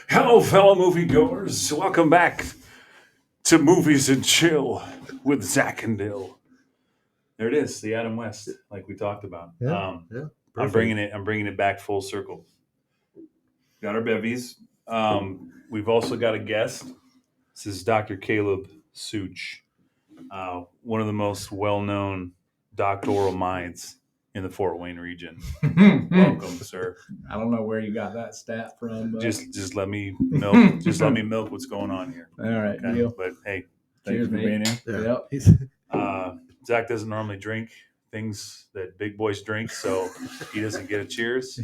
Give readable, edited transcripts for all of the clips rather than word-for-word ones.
Hello, fellow moviegoers. Welcome back to Movies and Chill with Zach and Dill. There it is, the Adam West, like we talked about. Yeah. I'm bringing it back full circle. Got our bevies. We've also got a guest. This is Dr. Caleb Suciu, one of the most well-known doctoral minds in the Fort Wayne region. Welcome, sir. I don't know where you got that stat from, but Just let me milk. Just let me milk what's going on here. all right, Okay? deal. But hey, Thank you for being here. Yeah. Yep. Zach doesn't normally drink things that big boys drink, so he doesn't get a cheers.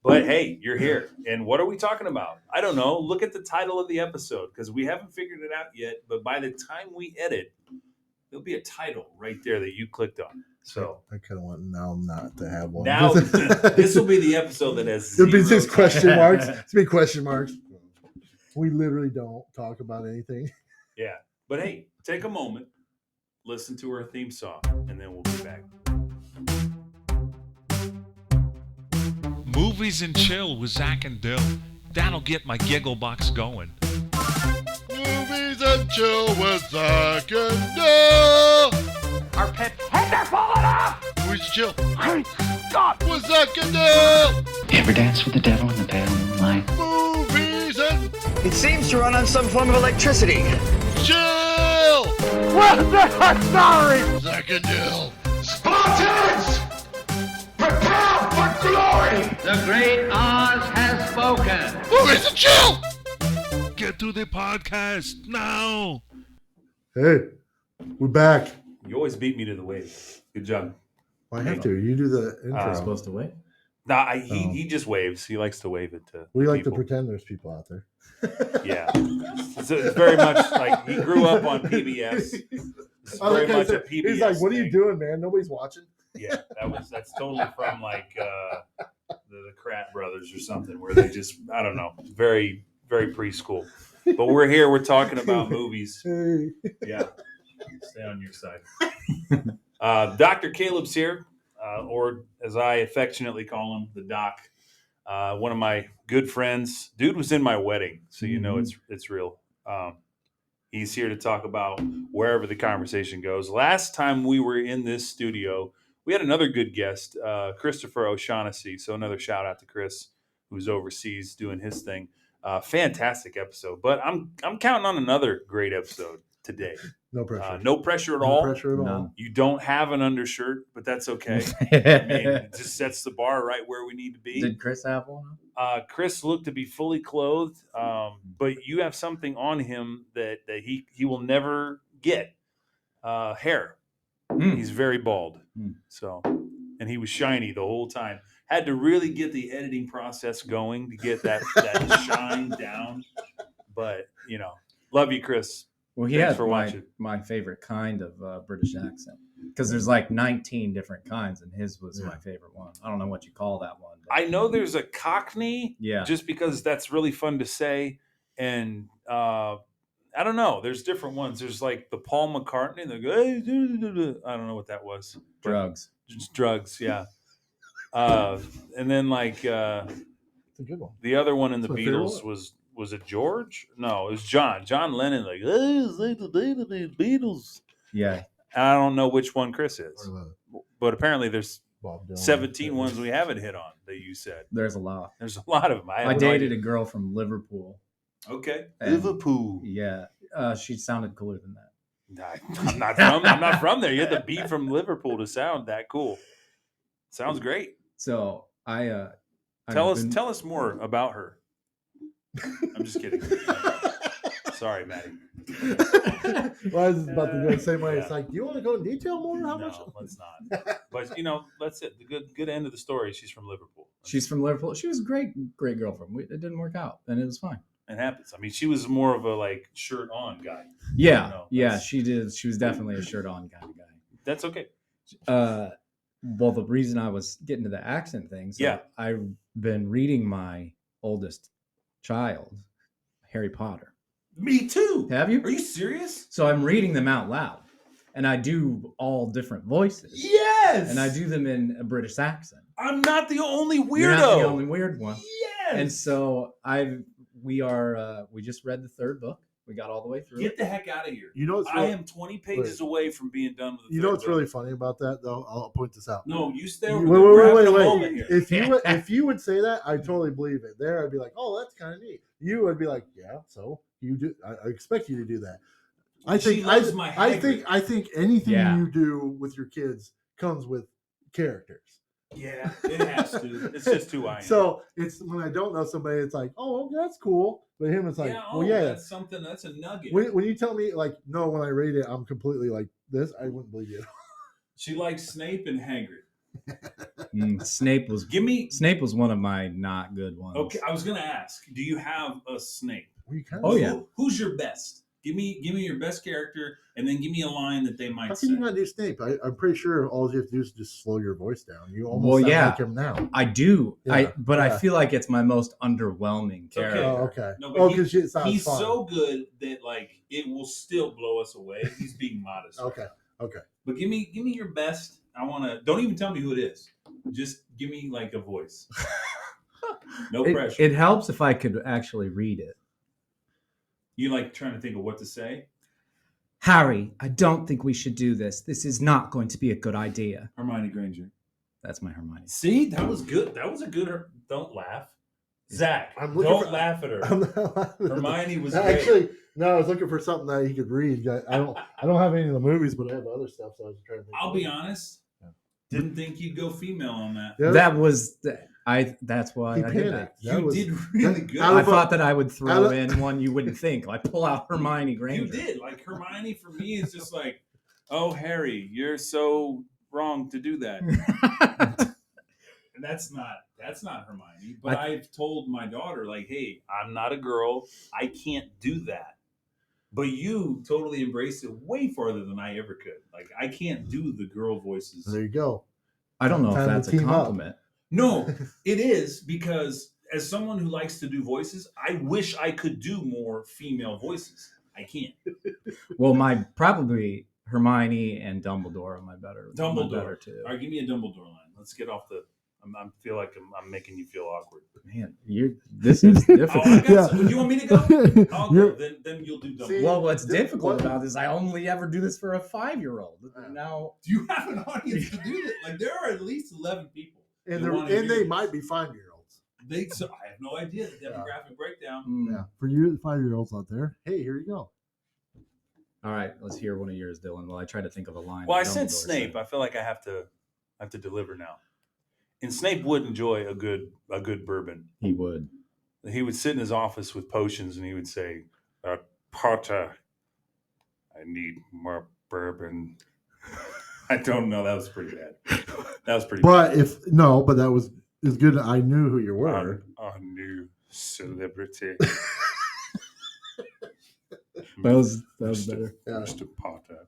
But hey, you're here. And what are we talking about? I don't know. Look at the title of the episode because we haven't figured it out yet. But by the time we edit, there'll be a title right there that you clicked on. So I kind of want now not to have one. now this will be the episode that has It'll be zero just question marks. It's be question marks. We literally don't talk about anything. Yeah. But hey, take a moment, listen to our theme song, and then we'll be back. Movies and Chill with Zach and Dill. That'll get my giggle box going. Movies and Chill with Zach and Dill. Our pets' heads are falling off! Movies and Chill Great Scott! with Zach and Dill. You ever dance with the devil in the pale moonlight? Movies and It seems to run on some form of electricity. Chill. Well, sorry! Zach and Dill. Spartans! Prepare for glory! The great Oz has spoken. Movies and Chill. Get to the podcast now. Hey, we're back. You always beat me to the wave. Good job. Well, I have to. You do the intro. I'm supposed to wait. Nah, he just waves. He likes to wave it to We like people. to pretend there's people out there. Yeah. So it's very much like he grew up on PBS. It's very much a PBS He's like, "What are you thing. doing, man? Nobody's watching." Yeah, that's totally from like the Krat brothers or something where they just I don't know, very very preschool. But we're here. We're talking about movies. Hey. Yeah, stay on your side. Dr. Caleb's here, or as I affectionately call him, the Doc. One of my good friends. Dude was in my wedding, so you know it's real. He's here to talk about wherever the conversation goes. Last time we were in this studio, we had another good guest, Christopher O'Shaughnessy. So another shout out to Chris, who's overseas doing his thing. Fantastic episode. But I'm counting on another great episode today. No pressure. No pressure at No all. pressure at all. None. You don't have an undershirt, but that's okay. I mean, it just sets the bar right where we need to be. Did Chris have one? Chris looked to be fully clothed, but you have something on him that he will never get. Hair. He's very bald. So, and he was shiny the whole time. Had to really get the editing process going to get that shine down. But love you, Chris. Well, he Thanks has for watching. my favorite kind of British accent because there's like 19 different kinds, and his was my favorite one. I don't know what you call that one. But I know there's a Cockney, Yeah. just because that's really fun to say, and I don't know. There's different ones. There's like the Paul McCartney. They go, hey, I don't know what that was. drugs. Just drugs, yeah. And then like It's a good one. the other one in the That's my favorite Beatles one. was it George? No, it was John. John Lennon. Like, hey, it's like the Beatles. Yeah. And I don't know which one Chris is, Or, but apparently there's Bob Dylan. 17 ones we haven't hit on that you said. There's a lot. There's a lot of them. I dated a girl from Liverpool. Okay. And- Liverpool. Yeah. She sounded cooler than that. I'm not from there. You have to be from Liverpool to sound that cool. Sounds great. So I've Tell been- us more about her. I'm just kidding. Sorry, Maddie. Well, I was about to go the same way. Yeah. It's like, do you want to go in detail more? How much? No, let's not. But that's it. The good end of the story. She's from Liverpool. She's from Liverpool. She was a great girlfriend. It didn't work out, and it was fine. It happens. I mean, she was more of a like shirt on guy. Yeah, No, yeah, that's- she did. She was definitely a shirt on kind of guy. That's okay. Well, the reason I was getting to the accent thing, so Yeah. I've been reading my oldest child, Harry Potter. Me too. Have you? Are you serious? So I'm reading them out loud, and I do all different voices, Yes. and I do them in a British accent. I'm not the only weirdo. You're not the only weird one. And so we just read the third book. We got all the way through. Get the heck out of here. You know what's I really, am 20 pages away from being done with the you know third what's book. really funny about that though? I'll point this out. No, you stay Wait, over there. We're having a wait. moment here. If you would say that, I totally believe it. There, I'd be like, oh, that's kind of neat. You would be like, yeah, so you do. I expect you to do that. She loves my Hagrid. I think anything Yeah. you do with your kids comes with characters. Yeah, it has to. It's just who I am. So it's when I don't know somebody, it's like, oh, that's cool. But him, it's like, that's something. That's a nugget. When you tell me like, no, when I rate it, I'm completely like this, I wouldn't believe you. She likes Snape and Hagrid. Snape was Snape was one of my not good ones. Okay, I was gonna ask, do you have a Snape? Oh yeah. Who's your best? Give me your best character, and then give me a line that they might How say. can you not do Snape? I'm pretty sure all you have to do is just slow your voice down. You almost sound like him now. I do. Yeah, I feel like it's my most underwhelming character. Oh, okay. No, but because it sounds he's fun. so good that like it will still blow us away. He's being modest. Okay. But give me your best. I want to. Don't even tell me who it is. Just give me like a voice. No pressure. It helps if I could actually read it. You like trying to think of what to say? Harry, I don't think we should do this. This is not going to be a good idea. Hermione Granger. That's my Hermione. See, that was good. That was a good. Don't laugh, Zach. Don't laugh at her. I'm not laughing. Hermione was great. Actually, no, I was looking for something that he could read. I don't have any of the movies, but I have other stuff, so I was trying to think. I'll be honest. Didn't think you'd go female on that. Yeah. That was that's why He I did that. panicked. You did really good. I thought that I would throw in one you wouldn't think. Like pull out Hermione Granger. You did. Like Hermione for me is just like, oh Harry, you're so wrong to do that. And that's not Hermione. But I've told my daughter, like, hey, I'm not a girl. I can't do that. But you totally embraced it way farther than I ever could. Like, I can't do the girl voices. There you go. I don't know Time if to that's a team up. compliment. No, it is, because as someone who likes to do voices, I wish I could do more female voices. I can't. Well, my probably Hermione and Dumbledore are my better. Dumbledore too. All right, give me a Dumbledore line. Let's get off the. I feel like I'm making you feel awkward. Man, this is difficult. Oh, I got some. You want me to go? I'll go. Then you'll do Dumbledore. See, Well, what's difficult about this? I only ever do this for a 5-year-old. Now, Do you have an audience to do that? Like, there are at least 11 people. And that wanna they hear might this. be 5-year-olds. So I have no idea the demographic breakdown. Yeah, for you 5-year-olds out there, hey, here you go. all right, let's hear one of yours, Dylan. Well, I try to think of a line. Well, I that said Dumbledore Snape. I feel like I have to deliver now. And Snape would enjoy a good bourbon. He would. He would sit in his office with potions, and he would say, "Potter, I need more bourbon." I don't know. That was pretty bad. That was pretty. But but that was as good. I knew who you were. A new celebrity. That was better. Yeah. Mr. Potter.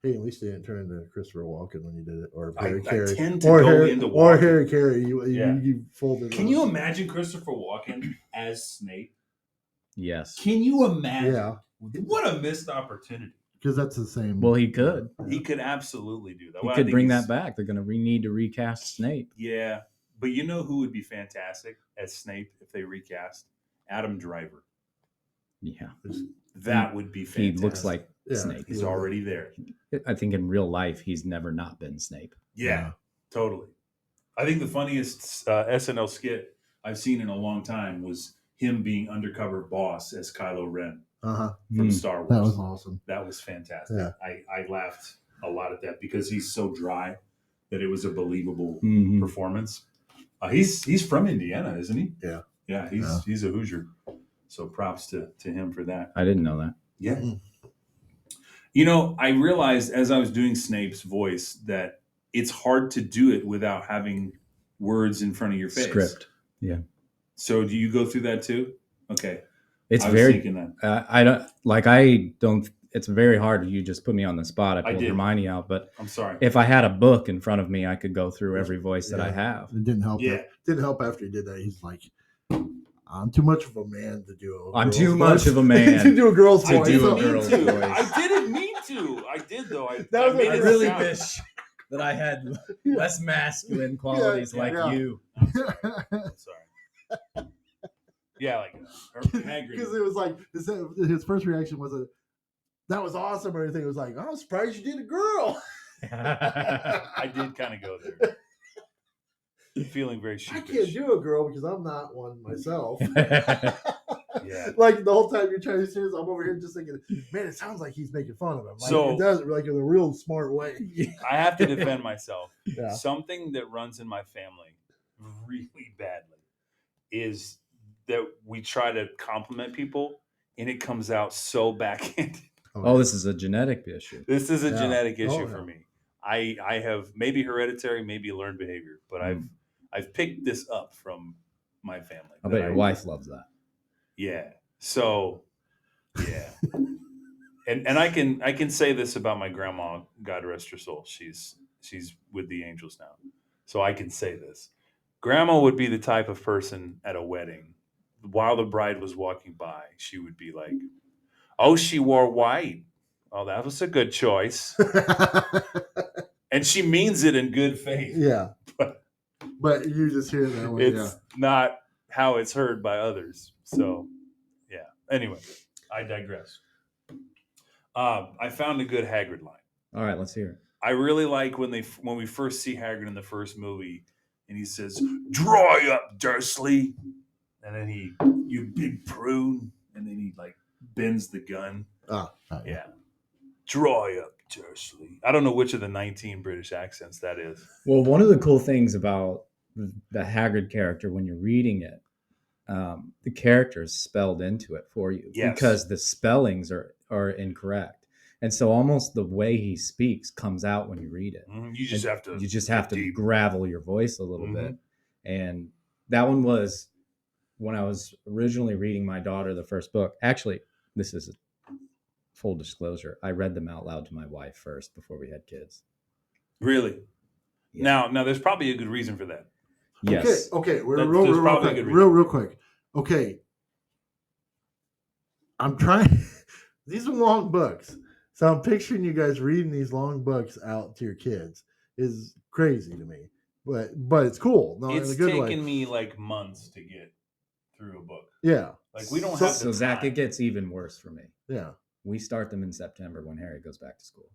Hey, at least they didn't turn into Christopher Walken when you did it, or I Harry Carey, tend to go into or Walken. Harry Carey. You folded. Can you imagine Christopher Walken as Snape? Yes. Can you imagine? Yeah, What a missed opportunity. because that's the same. Well, he could. He could absolutely do that. He Well, I could think bring he's- that back. They're going to need to recast Snape. Yeah, but you know who would be fantastic as Snape if they recast? Adam Driver. Yeah. That would be He fantastic. looks like Yeah. Snape. He's already there. I think in real life, he's never not been Snape. Yeah, totally. I think the funniest SNL skit I've seen in a long time was him being undercover boss as Kylo Ren from Star Wars. That was awesome. That was fantastic. Yeah. I laughed a lot at that because he's so dry that it was a believable Mhm. performance. He's from Indiana, isn't he? Yeah. Yeah, he's a Hoosier. So props to him for that. I didn't know that. Yeah. Mhm. You know, I realized as I was doing Snape's voice that it's hard to do it without having words in front of your face. Script. Yeah. So do you go through that too? Okay. It's I was very. thinking that. I don't. It's very hard. You just put me on the spot. I pulled did. Hermione out, but I'm sorry. if I had a book in front of me, I could go through every voice that I have. It didn't help. Yeah. Didn't help after he did that. He's like, I'm too much of a man to do. I'm too much of a man to do a girl's to voice. do a mean girl's to. voice. I didn't mean to. I did though. I That was made a I it really sound- wish that I had less masculine qualities like yeah. you. I'm sorry. Yeah, like Hagrid. Because it was like his first reaction wasn't that was awesome or anything. It was like, I'm surprised you did a girl. I did kind of go there. Feeling very I sheepish. can't do a girl because I'm not one myself. Yeah. Like the whole time you're trying to say this, I'm over here just thinking, man, it sounds like he's making fun of him. Like So- it does, like in a real smart way. I have to defend myself. Yeah. Something that runs in my family really badly is that we try to compliment people and it comes out so backhanded. Oh, this is a genetic issue. This is a Yeah. genetic issue Oh, for yeah. me. I have maybe hereditary, maybe learned behavior, but I've picked this up from my family. I bet your wife loves that. Yeah. So yeah. and I can say this about my grandma, God rest her soul. She's with the angels now. So I can say this. Grandma would be the type of person at a wedding, while the bride was walking by, she would be like, "Oh, she wore white. Oh, that was a good choice." And she means it in good faith. Yeah. But you just hear it that way. It's not how it's heard by others. So, yeah. Anyway, I digress. I found a good Hagrid line. All right, let's hear it. I really like when we first see Hagrid in the first movie, and he says, "Dry up, Dursley," and then "You big prune," and then he like bends the gun. Yeah. "Dry up, Dursley." I don't know which of the 19 British accents that is. Well, one of the cool things about the Hagrid character when you're reading it, the character is spelled into it for you because the spellings are incorrect. And so almost the way he speaks comes out when you read it. You just have to to gravel your voice a little bit. And that one was when I was originally reading my daughter the first book. Actually, this is a full disclosure. I read them out loud to my wife first before we had kids. Really? Yeah. Now there's probably a good reason for that. Yes. Okay. We're There's real probably a quick. good Real quick. Okay. I'm trying. These are long books. So I'm picturing you guys reading these long books out to your kids is crazy to me. But it's cool. No, It's in a good way. taken me like months to get through a book. Yeah. Like we don't have So the Zach, time. it gets even worse for me. Yeah. We start them in September when Harry goes back to school.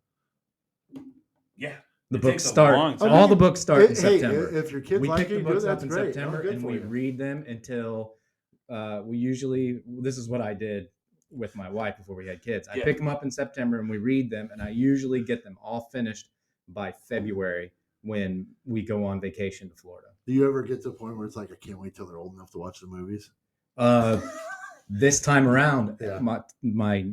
Yeah. The It books takes a start. long time. All the books start in Hey, September. if your kids We like pick the it, books that's up in great. September Good and for we you. read them until we usually. This is what I did with my wife before we had kids. I pick them up in September and we read them, and I usually get them all finished by February when we go on vacation to Florida. Do you ever get to the point where it's like, I can't wait till they're old enough to watch the movies? This time around, Yeah. my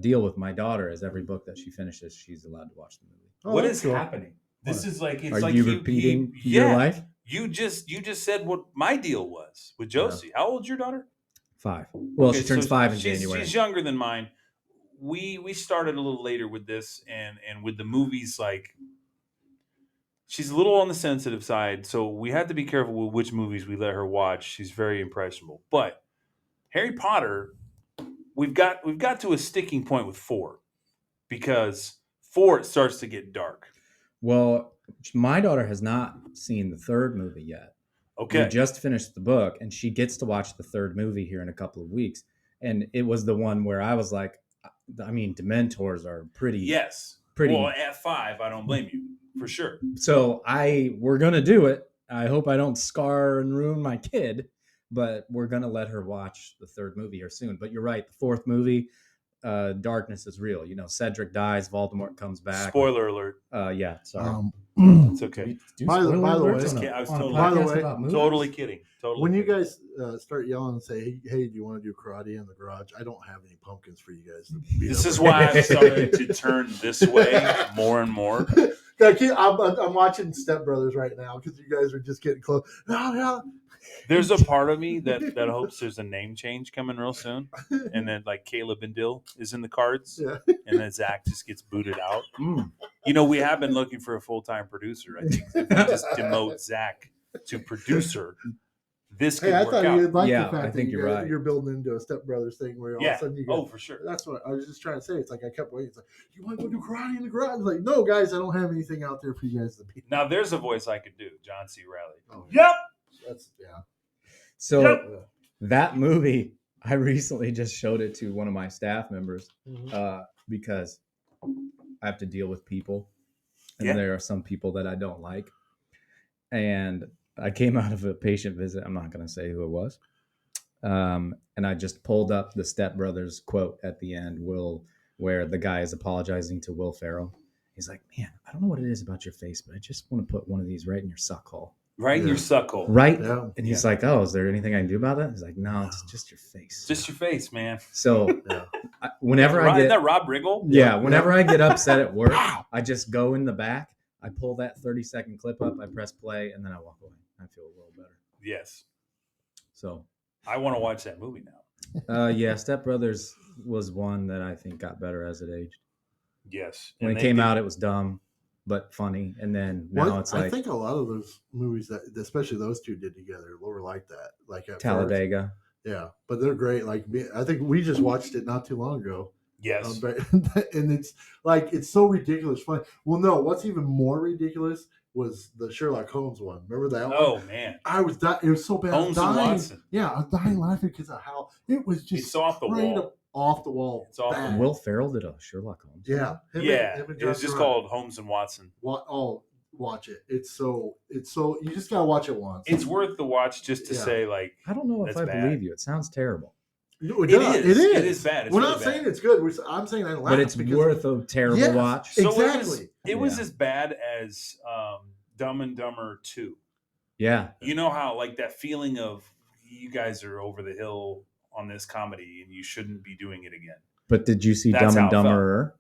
deal with my daughter is every book that she finishes, she's allowed to watch the movie. Oh, What that's is cool. happening? This is like it's Are like you repeating your life? You just said what my deal was with Josie. How old's your daughter? 5. Well, Okay, she turns so 5 in she's, January. She's younger than mine. We started a little later with this, and with the movies, like she's a little on the sensitive side, so we had to be careful with which movies we let her watch. She's very impressionable, but Harry Potter, we've got to a sticking point with 4 because 4 it starts to get dark. Well, my daughter has not seen the 3rd movie yet. Okay, We just finished the book, and she gets to watch the 3rd movie here in a couple of weeks. And it was the one where I was like, I mean, Dementors are pretty. yes, pretty- Well, at 5, I don't blame you for sure. So we're gonna do it. I hope I don't scar and ruin my kid, but we're gonna let her watch the 3rd movie here soon. But you're right, the 4th movie, darkness is real. You know, Cedric dies, Voldemort comes back. Spoiler alert. Yeah, sorry. It's okay. By the Spoiler way- alerts I was on a totally- By the podcast way, about movies? Totally kidding. Totally. When you kidding. guys start yelling and say, hey, do you want to do karate in the garage? I don't have any pumpkins for you guys. To beat This up is with. why I'm starting to turn this way more and more. I'm watching Step Brothers right now because you guys are just getting close. No. There's a part of me that hopes there's a name change coming real soon, and then like Caleb and Dill is in the cards, Yeah. and then Zach just gets booted out. Mm. You know, we have been looking for a full-time producer. I think if we just demote Zach to producer, this could Hey, I work thought out. you'd like Yeah, the fact I that think you're right. you're building into a Step Brothers thing where all of Yeah. a sudden you Oh, go. for sure. That's what I was just trying to say. It's like I kept waiting. It's like, you want to go do karate in the garage? I was like, no, guys, I don't have anything out there for you guys to be. Now there's a voice I could do, John C. Reilly. Oh, Yep. That's yeah. So Yep. That movie, I recently just showed it to one of my staff members Mhm. because I have to deal with people, and Yeah. there are some people that I don't like. And I came out of a patient visit. I'm not going to say who it was. And I just pulled up the Step Brothers quote at the end, where the guy is apologizing to Will Ferrell. He's like, man, I don't know what it is about your face, but I just want to put one of these right in your suck hole. Right in your suck hole. Right? Yeah. And he's like, oh, is there anything I can do about that? He's like, no, it's just your face. Just your face, man. So Yeah. whenever I Isn't get that Rob Riggle? whenever I get upset at work, I just go in the back, I pull that 30-second clip up, I press play, and then I walk away. I feel a little better. Yes. So I want to watch that movie now. yeah, Step Brothers was one that I think got better as it aged. Yes. When And it they came did- out, it was dumb but funny, and then now Well, it's like I think a lot of those movies that, especially those two, did together were like that. Like at first. Talladega. Yeah, but they're great. Like I think we just watched it not too long ago. Yes. But, and it's like it's so ridiculous fun. Well, no, what's even more ridiculous was the Sherlock Holmes one. Remember that one? Oh man. I was dying. It was so bad. Holmes I was and dying. Watson. Yeah, I was dying laughing because of how it was just It's off the straight wall. up off the wall. It's off the bad. wall. Will Ferrell did a Sherlock Holmes. Yeah, Yeah. It was just called Holmes and Watson. Watch it. It's so you just gotta watch it once. It's worth the watch just to Yeah. say like I don't know if That's I bad. believe you. It sounds terrible. It It does. is. It is. It is bad. It's We're really not saying bad. it's good. I'm saying I laugh. But it's because worth a terrible Yes. watch. So Exactly. It was Yeah. as bad as Dumb and Dumber 2. Yeah. You know how like that feeling of you guys are over the hill on this comedy and you shouldn't be doing it again. But did you see That's Dumb and how it felt. Dumberer?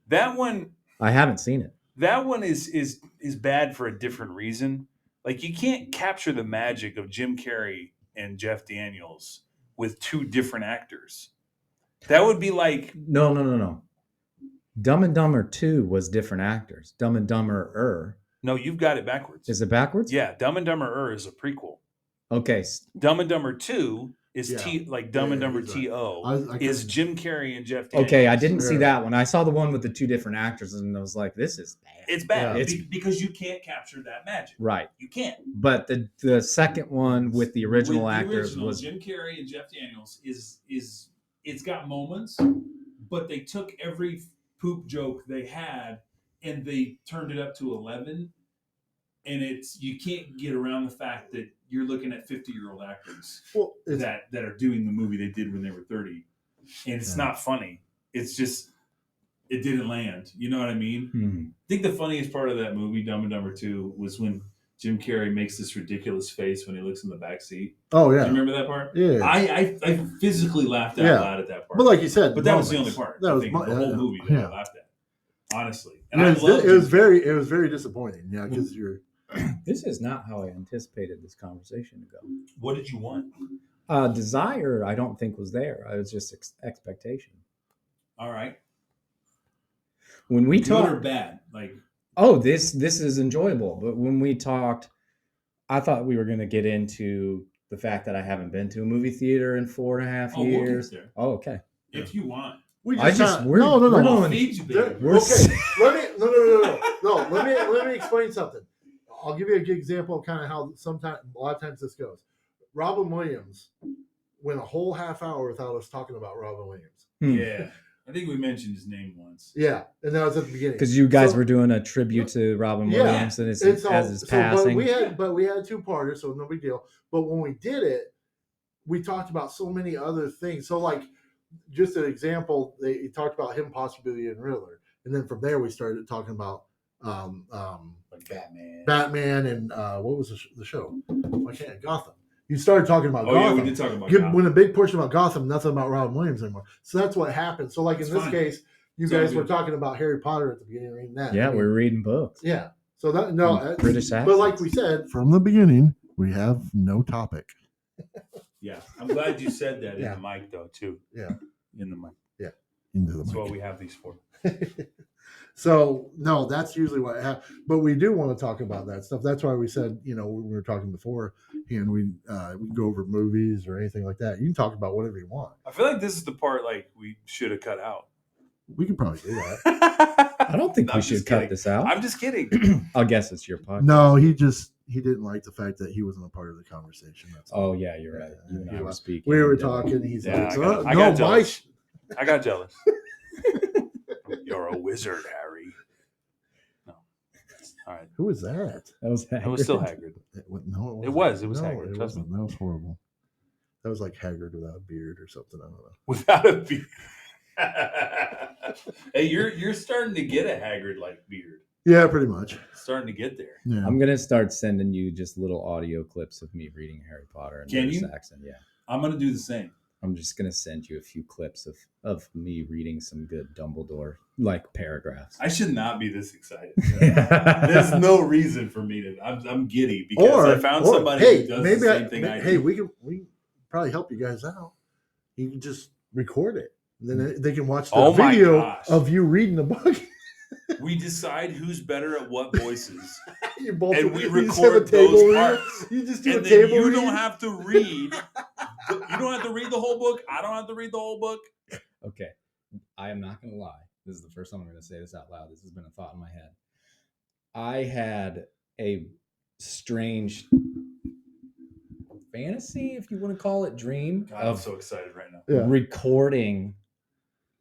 That one I haven't seen it. That one is bad for a different reason. Like you can't capture the magic of Jim Carrey and Jeff Daniels with two different actors. That would be like No. Dumb and Dumber 2 was different actors. Dumb and Dumberer. no, you've got it backwards. Is it backwards? Yeah, Dumb and Dumber is a prequel. Okay. Dumb and Dumber 2 is Yeah. like Dumb and Yeah, Dumber he's right. TO I is couldn't- Jim Carrey and Jeff Daniels. Okay, I didn't see Sure. that one. I saw the one with the two different actors, and I was like, "This is bad." It's bad Yeah. It's- because you can't capture that magic. Right, You can't. but the second one with the original With the actors original, was Jim Carrey and Jeff Daniels is it's got moments, but they took every poop joke they had and they turned it up to 11, and you can't get around the fact that you're looking at 50-year-old actors Well, it's, that are doing the movie they did when they were 30, and it's Yeah. not funny. It's just it didn't land. You know what I mean? I think the funniest part of that movie, Dumb and Dumber 2, was when Jim Carrey makes this ridiculous face when he looks in the back seat. oh Do yeah, you remember that part? yeah. I physically laughed out Yeah. loud at that part. But like you said, But that was the moments. only part. That I was think, mo- the whole yeah, movie that yeah. I laughed at. Honestly. And It I was, love it was Jim very disappointing. Yeah, because you're This is not how I anticipated this conversation to go. Carrey. What did you want? Desire, I don't think was there. I was just expectation. All right. When we Good or talked, bad? Like, oh, this is enjoyable. But when we talked, I thought we were going to get into the fact that I haven't been to a movie theater in 4.5 we'll get years. there. Oh, okay. If you want. we I just kinda- we're no. we're I'll going. feed you, There- baby. We're okay, let me no. Let me explain something. I'll give you a good example of kind of how a lot of times this goes. Robin Williams went a whole half hour without us talking about Robin Williams. Yeah. I think we mentioned his name once. Yeah, and that was at the beginning Because you guys So- were doing a tribute to Robin Yeah. Williams, and it's And so, as his but passing. we had a two-parter, so no big deal. But when we did it, we talked about so many other things. So, like, just an example, they talked about him possibly being Riddler, and then from there we started talking about Like Batman. Batman and what was the show? Why can't Gotham? You started talking about Oh, yeah, Gotham. we did talk about Give- Gotham. when a big portion about Gotham, nothing about Robin Williams anymore. So that's what happened. So, like It's in this fine. case, you It's all guys were good. talking about Harry Potter at the beginning, reading that. Yeah, I mean, we're reading books. yeah. So that no, And British but like accents. we said from the beginning, we have no topic. Yeah. I'm glad you said that Yeah. in the mic, though, too. Yeah. In the mic. Into the That's what mic. we have these for. So no, that's usually what happens. But we do want to talk about that stuff. That's why we said, when we were talking before, and we go over movies or anything like that. You can talk about whatever you want. I feel like this is the part like we should have cut out. We can probably do that. I don't think No, we I'm should just cut kidding. this out. I'm just kidding. I guess it's your podcast. No, he just he didn't like the fact that he wasn't a part of the conversation. That's all. Oh yeah, you're right. You and I were speaking. We were talking. He's Yeah, like, I got jealous. I got jealous. You're a wizard, Harry. No. All right. Who was that? That was Hagrid. It was still Hagrid. No, It was. No, Hagrid. it Trust me. wasn't. That was horrible. That was like Hagrid without a beard or something. I don't know. Without a beard. Hey, you're starting to get a Hagrid-like beard. Yeah, pretty much. Starting to get there. Yeah. I'm gonna start sending you just little audio clips of me reading Harry Potter in Can British you? accent. Yeah, I'm gonna do the same. I'm just gonna send you a few clips of me reading some good Dumbledore like paragraphs. I should not be this excited. There's no reason for me to. I'm giddy because I found somebody who does the same thing I do. Hey, we can probably help you guys out. You can just record it. And then they can watch the video of you reading the book. We decide who's better at what voices, You both, and we you just record have a table those read. parts. You just do And a then table you read. don't have to read. You don't have to read the whole book. I don't have to read the whole book. Okay, I am not gonna lie. This is the first time I'm gonna say this out loud. This has been a thought in my head. I had a strange fantasy, if you want to call it, dream God, I'm of so excited right now. Yeah. recording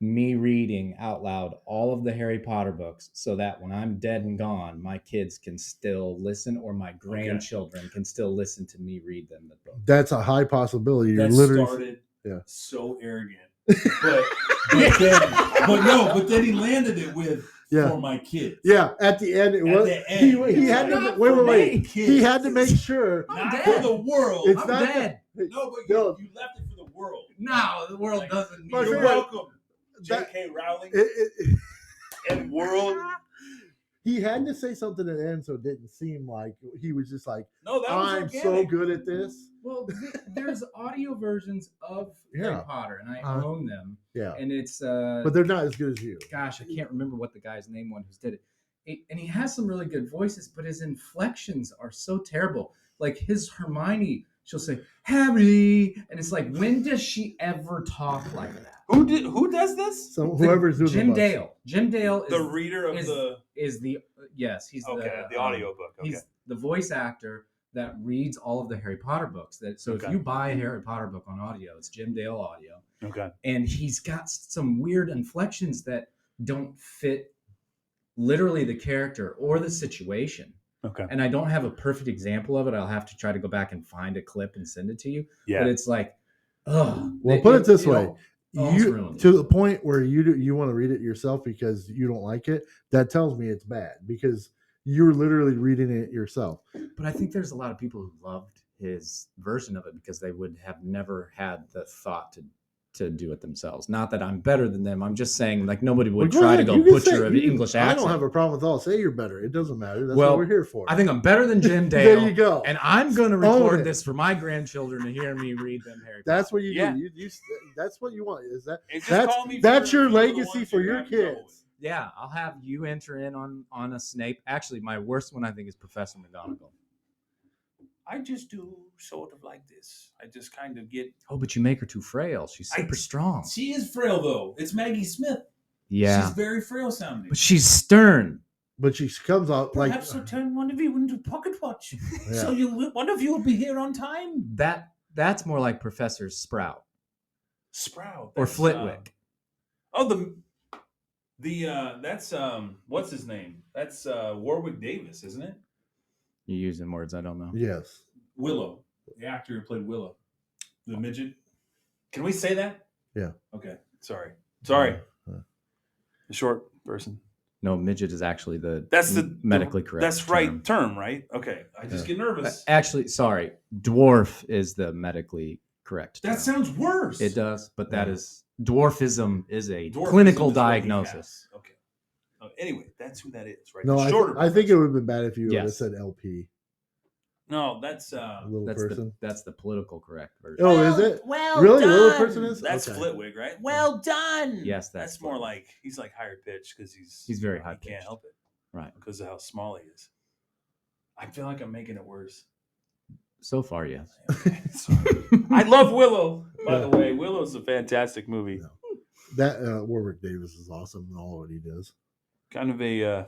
me reading out loud all of the Harry Potter books so that when I'm dead and gone, my kids can still listen, or my grandchildren can still listen to me read them the book. That's a high possibility. You're That literally started so arrogant, but then he landed it with for my kids. Yeah, at the end it was. He had to wait. He had to make sure. Not for the world. It's I'm not dead. No, but you left it for the world. No, the world doesn't need You're it. welcome, J.K. Rowling and world. He had to say something at the end so it didn't seem like he was just like, No, that was I'm organic. so good at this. Well, there's audio versions of Harry Potter, and I own them. Yeah. And it's But they're not as good as you. gosh, I can't remember what the guy's name was who did it. And he has some really good voices, but his inflections are so terrible. Like his Hermione, she'll say Harry, and it's like, when does she ever talk like that? Who does this? So whoever's doing Jim the bus. Dale. Jim Dale is The reader of is the yes, he's the audio book. Okay. He's the voice actor that reads all of the Harry Potter books. So if you buy a Harry Potter book on audio, it's Jim Dale audio. Okay. And he's got some weird inflections that don't fit literally the character or the situation. Okay. And I don't have a perfect example of it. I'll have to try to go back and find a clip and send it to you. Yeah. But it's like, oh. Well, put it this way. almost You ruined it. to the point where you want to read it yourself because you don't like it, that tells me it's bad because you're literally reading it yourself. But I think there's a lot of people who loved his version of it because they would have never had the thought to do it themselves. Not that I'm better than them. I'm just saying, like, nobody would try to go butcher an English accent. I don't have a problem with all. Say you're better. It doesn't matter. That's Well, what we're here for. I think I'm better than Jim Dale. There you go. And I'm going to Own record it. this for my grandchildren to hear me read them Harry Potter. That's what you Yeah. do. You that's what you want. Is that And just that's call me that's for your the legacy ones for you're your having trouble kids. Yeah, I'll have you enter in on a Snape. Actually, my worst one I think is Professor McGonagall. I just do sort of like this. I just kind of get. Oh, but you make her too frail. She's super strong. She is frail though. It's Maggie Smith. Yeah, She's very frail sounding. but she's stern. But she comes out like Perhaps I'll turn one of you into pocket watch, Yeah. so one of you will be here on time. That's more like Professor Sprout Sprout or that's, Flitwick. That's what's his name? That's Warwick Davis, isn't it? You're using words I don't know. yes. Willow, the actor who played Willow, the midget. Can we say that? Yeah. Okay. Sorry. The short person. No, midget is actually That's the medically correct. That's term. right term, right? Okay. I just get nervous. Actually, sorry, dwarf is the medically correct term. That sounds worse. It does, but that is dwarfism is a Dwarfism clinical is what he diagnosis. has. Okay. Anyway, that's who that is, right? No, The I shorter think it person. would have been bad if you would have Yes. said LP. No, that's Little That's person. that's the political correct version. Oh, is it? Well Really? done. Little person is? That's Okay. Flitwick, right? Well done. Yes, that's more like he's like higher pitched because He's very He high-pitched. can't help it, Right. Because of how small he is. I feel like I'm making it worse. So far, yes. I love Willow. By the way, Willow's a fantastic movie. That Warwick Davis is awesome in all what he does. Kind of a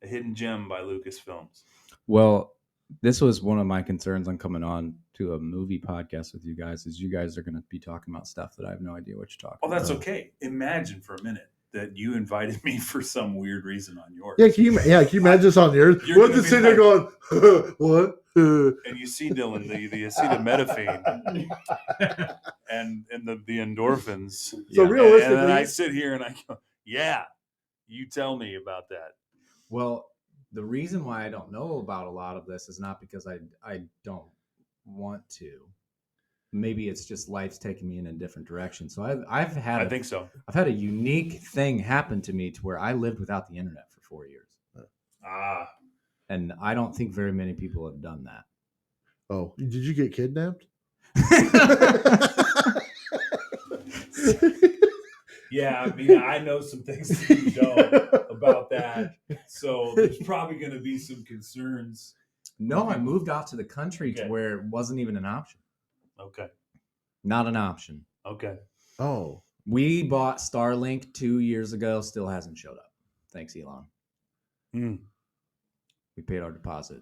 hidden gem by Lucasfilms. Well, This was one of my concerns on coming on to a movie podcast with you guys. Is you guys are going to be talking about stuff that I have no idea what you're talking Oh, about. that's okay. Imagine for a minute that you invited me for some weird reason on yours. Yeah, can you imagine this on yours? You're We're gonna just be sitting there going, what? And you see Dylan, the acetaminophen and the endorphins. So And realistically, then I sit here and I go, yeah, you tell me about that. Well, the reason why I don't know about a lot of this is not because I don't want to. Maybe it's just life's taking me in a different direction. So I think so. I've had a unique thing happen to me to where I lived without the internet for 4 years. And I don't think very many people have done that. Oh, did you get kidnapped? Yeah, I mean, I know some things that you don't about that. So there's probably going to be some concerns. No, I moved out to the country to where it wasn't even an option. Okay. Not an option. Okay. Oh. We bought Starlink 2 years ago. Still hasn't showed up. Thanks, Elon. We paid our deposit.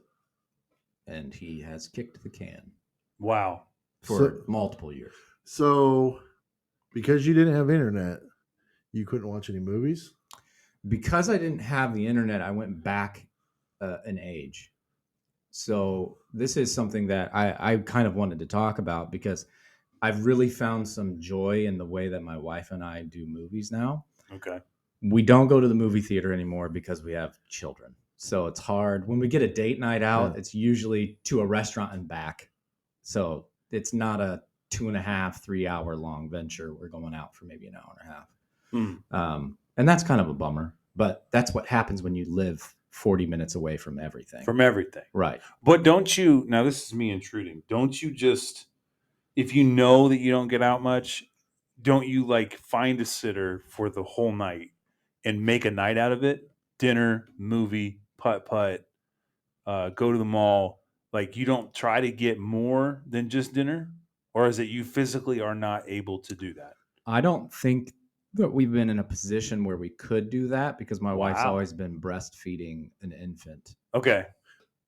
And he has kicked the can. Wow. For multiple years. So, because you didn't have internet, you couldn't watch any movies? Because I didn't have the internet, I went back an age. So this is something that I kind of wanted to talk about because I've really found some joy in the way that my wife and I do movies now. Okay. We don't go to the movie theater anymore because we have children. So it's hard. When we get a date night out, it's usually to a restaurant and back. So it's not a 2.5, 3 hour long venture. We're going out for maybe an hour and a half. And that's kind of a bummer, but that's what happens when you live 40 minutes away from everything. Right. But don't you, now this is me intruding, don't you just, if you know that you don't get out much, don't you like find a sitter for the whole night and make a night out of it? Dinner, movie, putt-putt, go to the mall. Like you don't try to get more than just dinner? Or is it you physically are not able to do that? I don't think that we've been in a position where we could do that because my wife's always been breastfeeding an infant. Okay.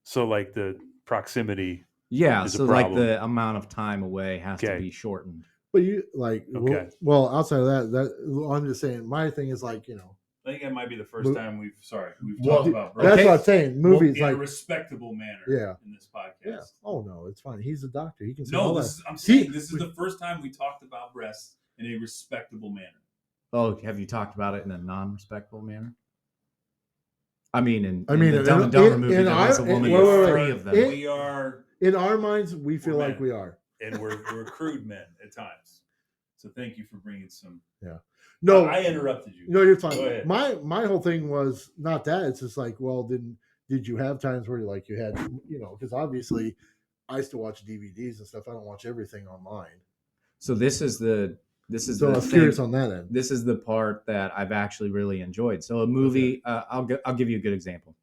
So like the proximity. Yeah. is So a like problem. the amount of time away has to be shortened. But you like, Okay. well, outside of that, I'm just saying, my thing is like, I think it might be the first time we've Well, talked about that's what I'm saying. Movies in a like respectable manner in this podcast. Yeah. Oh no, it's fine. He's a doctor. He can say No, all this that. is, I'm saying this is the first time we talked about breasts in a respectable manner. Oh, have you talked about it in a non-respectable manner? I mean, in the in- Dumb and Dumber in- movie, in there was a our- woman wait, with wait, 3 wait. of them. We are, In our minds, we feel We're like men. we are. and we're crude men at times. So thank you for bringing some. No, I interrupted you. No, you're Go fine. ahead. My whole thing was not that. It's just like, well, did you have times where you had, because obviously I still watch DVDs and stuff. I don't watch everything online. So this is So the I was thing. curious on that end. This is the part that I've actually really enjoyed. So a movie, I'll give you a good example.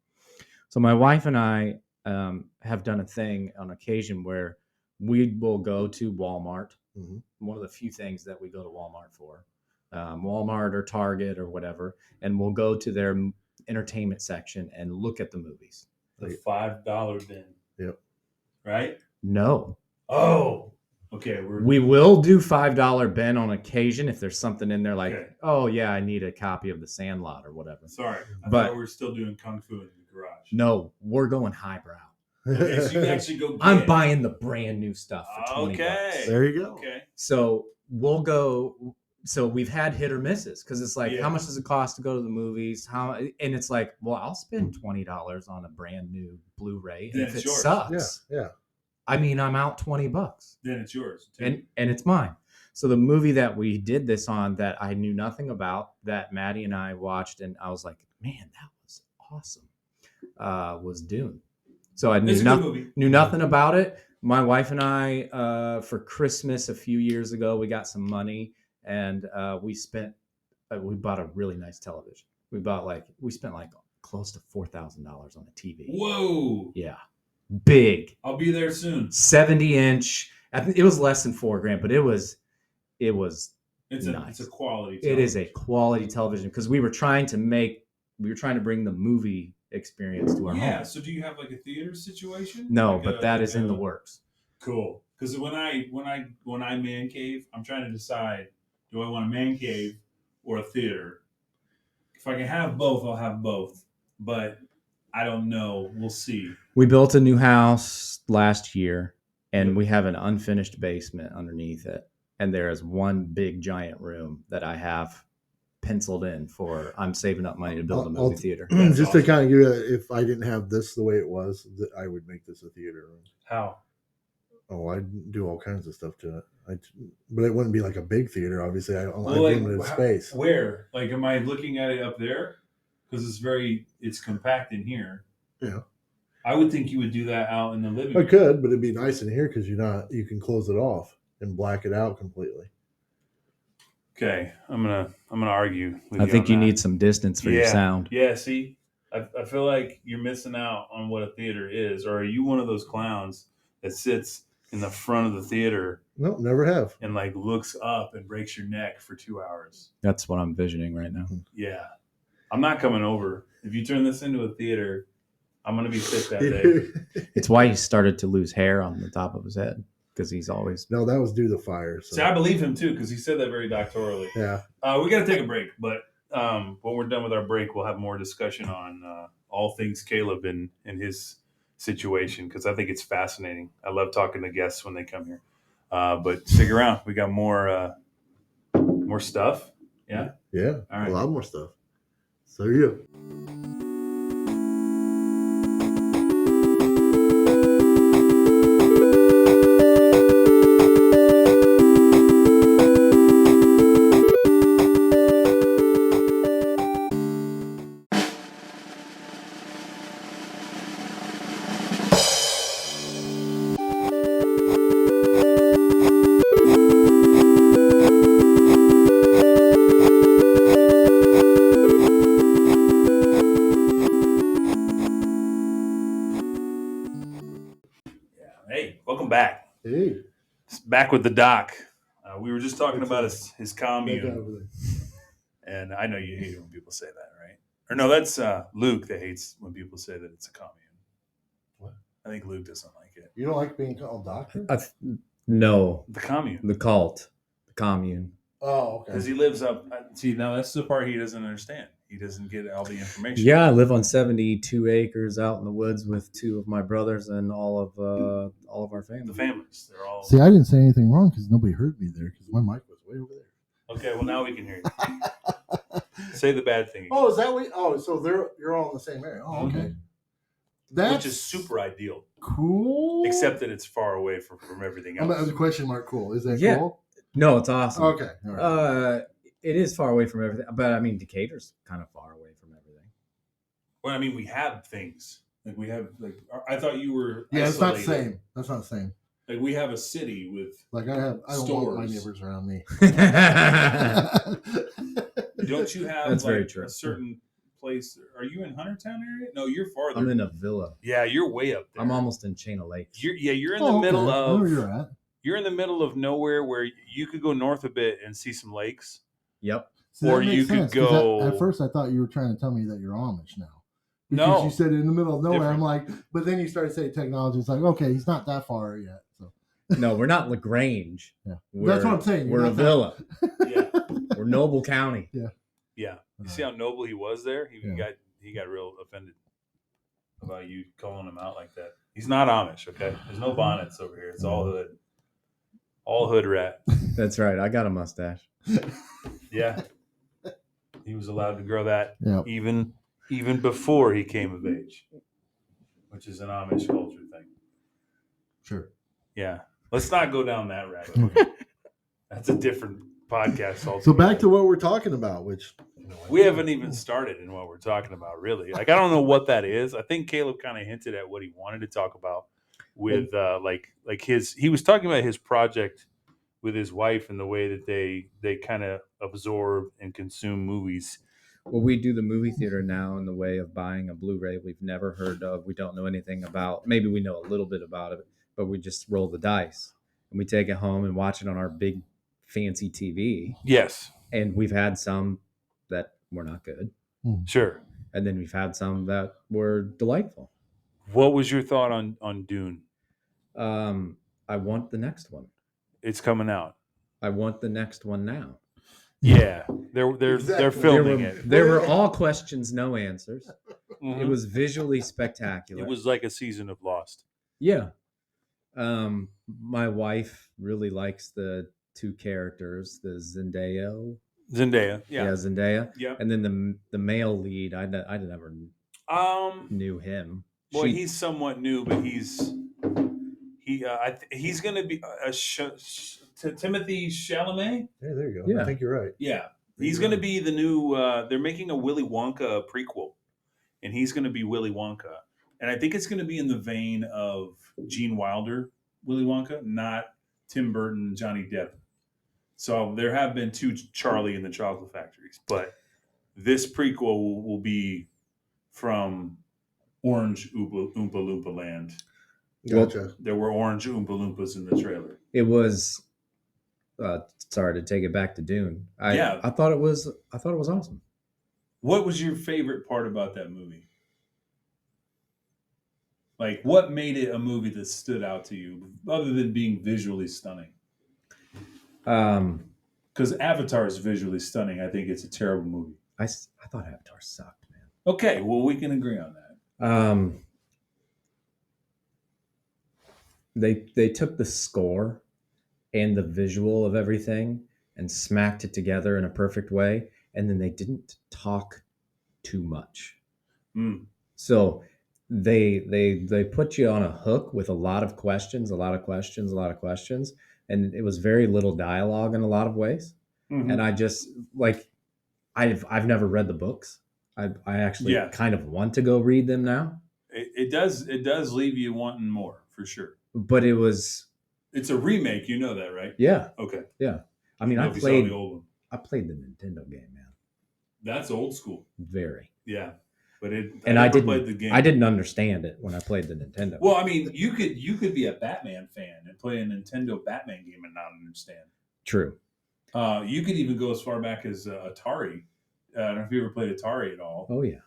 So my wife and I have done a thing on occasion where we will go to Walmart. Mhm. One of the few things that we go to Walmart for, Walmart or Target or whatever, and we'll go to their entertainment section and look at the movies. The $5 bin. Yep. Right? No. Oh. Okay. We will do $5 bin on occasion if there's something in there like, Okay. oh yeah, I need a copy of The Sandlot or whatever. Sorry. I But- thought we were still doing Kung Fu in the garage. No, we're going highbrow. Okay, so you actually go get I'm it. buying the brand new stuff for $20. Okay. There you go. Okay. So we'll go. So we've had hit or misses because it's like, Yeah. how much does it cost to go to the movies? And it's like, well, I'll spend $20 on a brand new Blu-ray, and Then if it's it yours. sucks, Yeah. I mean, I'm out $20, Then it's yours. too. and it's mine. So the movie that we did this on that I knew nothing about, that Maddie and I watched, and I was like, man, that was awesome. Was Dune. So I It's a good movie. knew nothing about it. My wife and I, for Christmas a few years ago, we got some money and we bought a really nice television. We spent like close to $4,000 on a TV. Whoa. Yeah, big, I'll be there soon. 70-inch. I think it was less than $4,000, but it was It's nice. a quality. It is a television. quality television because we were trying to bring the movie experience to our home. So do you have like a theater situation? No, like but that is in the works. Cool. Because when I man cave, I'm trying to decide: do I want a man cave or a theater? If I can have both, I'll have both. But I don't know. We'll see. We built a new house last year, and we have an unfinished basement underneath it. And there is one big giant room that I have penciled in for. I'm saving up money to build a movie theater. Just to kind of give you, if I didn't have this the way it was, I would make this a theater room. How? Oh, I'd do all kinds of stuff to it. But it wouldn't be like a big theater. Obviously, I have limited space. Where? Like, am I looking at it up there? Because it's compact in here. Yeah. I would think you would do that out in the living I room. could, but it'd be nice in here because you can close it off and black it out completely. Okay, I'm gonna argue with you. I think on you that. need some distance for your sound. Yeah, see, I feel like you're missing out on what a theater is. Or are you one of those clowns that sits in the front of the theater? No, never have. And like looks up and breaks your neck for 2 hours. That's what I'm envisioning right now. Yeah, I'm not coming over. If you turn this into a theater, I'm gonna be sick that day. It's why he started to lose hair on the top of his head, because he's always. No, that was due to fire. So. See, I believe him too, because he said that very doctorally. Yeah. We got to take a break, but when we're done with our break, we'll have more discussion on all things Caleb and his situation, because I think it's fascinating. I love talking to guests when they come here. But stick around. We got more stuff. Yeah? Yeah. All right. A lot more stuff. So yeah. Hey, welcome back. Hey. Back with the doc. We were just talking about his commune. And I know you hate it when people say that, right? Or no, that's Luke that hates when people say that it's a commune. What? I think Luke doesn't like it. You don't like being called doctor? No. The commune. The cult. The commune. Oh, okay. Because he lives up. See, now that's the part he doesn't understand. He doesn't get all the information. Yeah, I live on 72 acres out in the woods with two of my brothers and all of our family. The families. They're all. See, I didn't say anything wrong because nobody heard me there because my mic was way over there. Okay, well now we can hear you. Say the bad thing. Oh, is that what? Oh, so you're all in the same area. Oh, okay. That's Which is super ideal. Cool. Except that it's far away from everything else. The question mark. Cool. Is that Yeah. cool? No, it's awesome. Okay. All right. It is far away from everything, but I mean, Decatur's kind of far away from everything. Well, I mean, we have things. Like we have, like, I thought you were. Yeah, it's not the isolated. same. That's not the same. Like we have a city with. Like I don't want my stores. neighbors around me. Don't you have That's like very true. a certain place? Are you in Huntertown area? No, you're farther. I'm in a villa. Yeah, you're way up there. I'm almost in Chain of Lakes. You're in the middle I know of. where you're at. You're in the middle of nowhere where you could go north a bit and see some lakes. Yep. See, Or that makes you could sense, 'cause go- At first, I thought you were trying to tell me that you're Amish now. Because No. you said in the middle of nowhere. Different. I'm like, but then you started saying technology. It's like, okay, he's not that far yet. So No, we're not LaGrange. yeah, We're, that's what I'm saying. You're We're a not that- villa. Yeah, We're Noble County. yeah. You see how noble he was there? He Yeah. got real offended about you calling him out like that. He's not Amish, okay? There's no bonnets over here. It's all hood. All hood rat. That's right. I got a mustache. Yeah. He was allowed to grow that Yeah. even before he came of age, which is an Amish culture thing. Sure. Yeah. Let's not go down that rabbit hole. That's a different podcast altogether. So back to what we're talking about, which We haven't even started in what we're talking about, really. Like, I don't know what that is. I think Caleb kind of hinted at what he wanted to talk about with, he was talking about his project with his wife and the way that they kind of absorb and consume movies. Well, we do the movie theater now in the way of buying a Blu-ray we've never heard of. We don't know anything about. Maybe we know a little bit about it, but we just roll the dice and we take it home and watch it on our big fancy TV. Yes, And we've had some that were not good. sure. And then we've had some that were delightful. What was your thought on Dune? I want the next one. It's coming out. I want the next one now. Yeah, they're Exactly. filming it. There were all questions, no answers. Mhm. It was visually spectacular. It was like a season of Lost. Yeah. My wife really likes the two characters, the Zendaya. Yeah. Zendaya. Yeah. And then the male lead, I never knew him. Well, he's somewhat new, but he's going to be Timothy Chalamet. Yeah, there you go. Yeah. I think you're right. Yeah, he's going to be the new. They're making a Willy Wonka prequel, and he's going to be Willy Wonka. And I think it's going to be in the vein of Gene Wilder, Willy Wonka, not Tim Burton, Johnny Depp. So there have been two Charlie and the Chocolate Factories, but this prequel will be from Orange Oompa Loompa Land. Gotcha. There were orange Oompa Loompas in the trailer. It was. Sorry to take it back to Dune. I thought it was awesome. What was your favorite part about that movie? Like, what made it a movie that stood out to you, other than being visually stunning? Because Avatar is visually stunning. I think it's a terrible movie. I thought Avatar sucked, man. Okay, well, we can agree on that. They took the score and the visual of everything and smacked it together in a perfect way, and then they didn't talk too much. So they put you on a hook with a lot of questions, and it was very little dialogue in a lot of ways. Mm-hmm. And I just I've never read the books. I actually kind of want to go read them now. It does leave you wanting more, for sure. But it's a remake, you know that, right? Yeah. Okay. Yeah. I mean, I played the old one. I played the Nintendo game, man. That's old school. Very. Yeah. But I didn't played the game. I didn't understand it when I played the Nintendo. Well, I mean, you could be a Batman fan and play a Nintendo Batman game and not understand. True. You could even go as far back as Atari. I don't know if you ever played Atari at all. Oh yeah.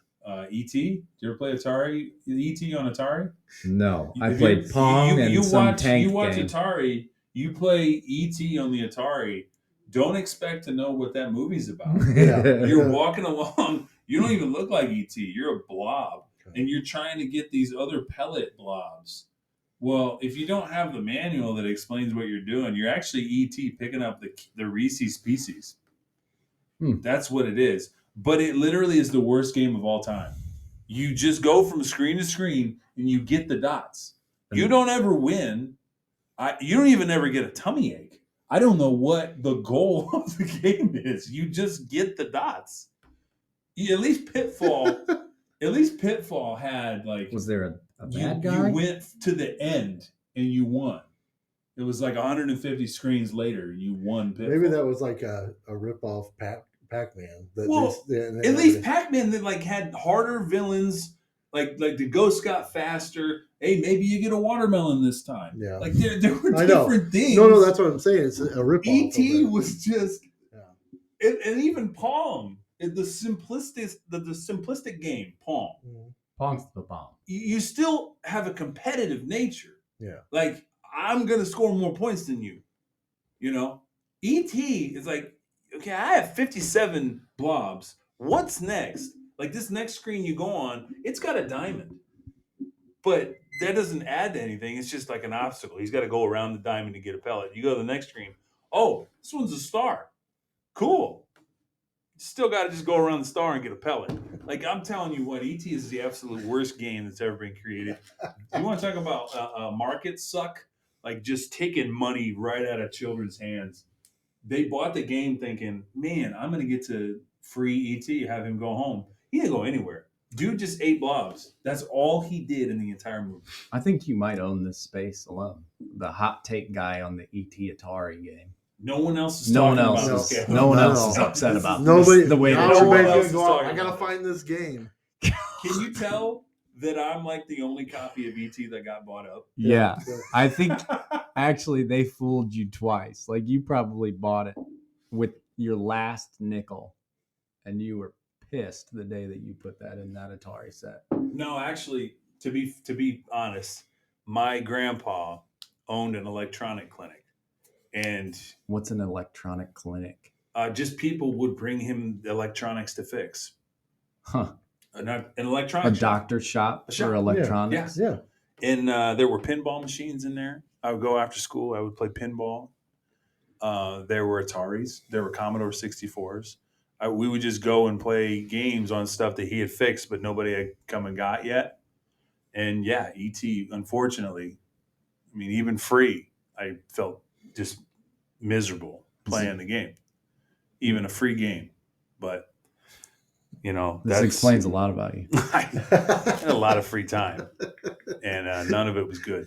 E.T. Did you ever play Atari? E.T. on Atari? No, I played Pong and some tank You watch game. Atari. You play E.T. on the Atari. Don't expect to know what that movie's about. You're walking along. You don't even look like E.T. You're a blob, and you're trying to get these other pellet blobs. Well, if you don't have the manual that explains what you're doing, you're actually E.T. picking up the Reese's Pieces. That's what it is. But it literally is the worst game of all time. You just go from screen to screen, and you get the dots. You don't ever win. You don't even ever get a tummy ache. I don't know what the goal of the game is. You just get the dots. At least Pitfall had like. Was there a bad guy? You went to the end and you won. It was like 150 screens later. You won Pitfall. Maybe that was like a ripoff Pac-Man. At least Pac-Man that like had harder villains. Like the ghost got faster. Hey, maybe you get a watermelon this time. Yeah. Like there were different things. No, that's what I'm saying. It's a ripoff. E.T. was just, and even Pong, the simplistic game, Pong. Pong's the bomb. You still have a competitive nature. Yeah. Like I'm gonna score more points than you. You know, E.T. is like, okay, I have 57 blobs. What's next? Like this next screen you go on, it's got a diamond. But that doesn't add to anything. It's just like an obstacle. He's got to go around the diamond to get a pellet. You go to the next screen. Oh, this one's a star. Cool. Still got to just go around the star and get a pellet. Like I'm telling you what, E.T. is the absolute worst game that's ever been created. You want to talk about markets suck? Like just taking money right out of children's hands. They bought the game thinking, man, I'm going to get to free E.T., have him go home. He didn't go anywhere. Dude just ate blobs. That's all he did in the entire movie. I think you might own this space alone. The hot take guy on the E.T. Atari game. No one else is talking about this game. No one else is upset about nobody, the way that nobody's you gonna go out. I gotta find this game. Can you tell that I'm like the only copy of E.T. that got bought up? Yeah. I think actually they fooled you twice. Like you probably bought it with your last nickel and you were pissed the day that you put that in that Atari set. No, actually, to be honest, my grandpa owned an electronic clinic, and What's an electronic clinic? just people would bring him electronics to fix. Huh. An electronic A shop. doctor shop A for shop. electronics? Yeah. And there were pinball machines in there. I would go after school. I would play pinball. There were Ataris. There were Commodore 64s. We would just go and play games on stuff that he had fixed, but nobody had come and got yet. And yeah, ET, unfortunately, I mean, even free, I felt just miserable playing the game, even a free game. But, This explains a lot about you. I had a lot of free time, and none of it was good.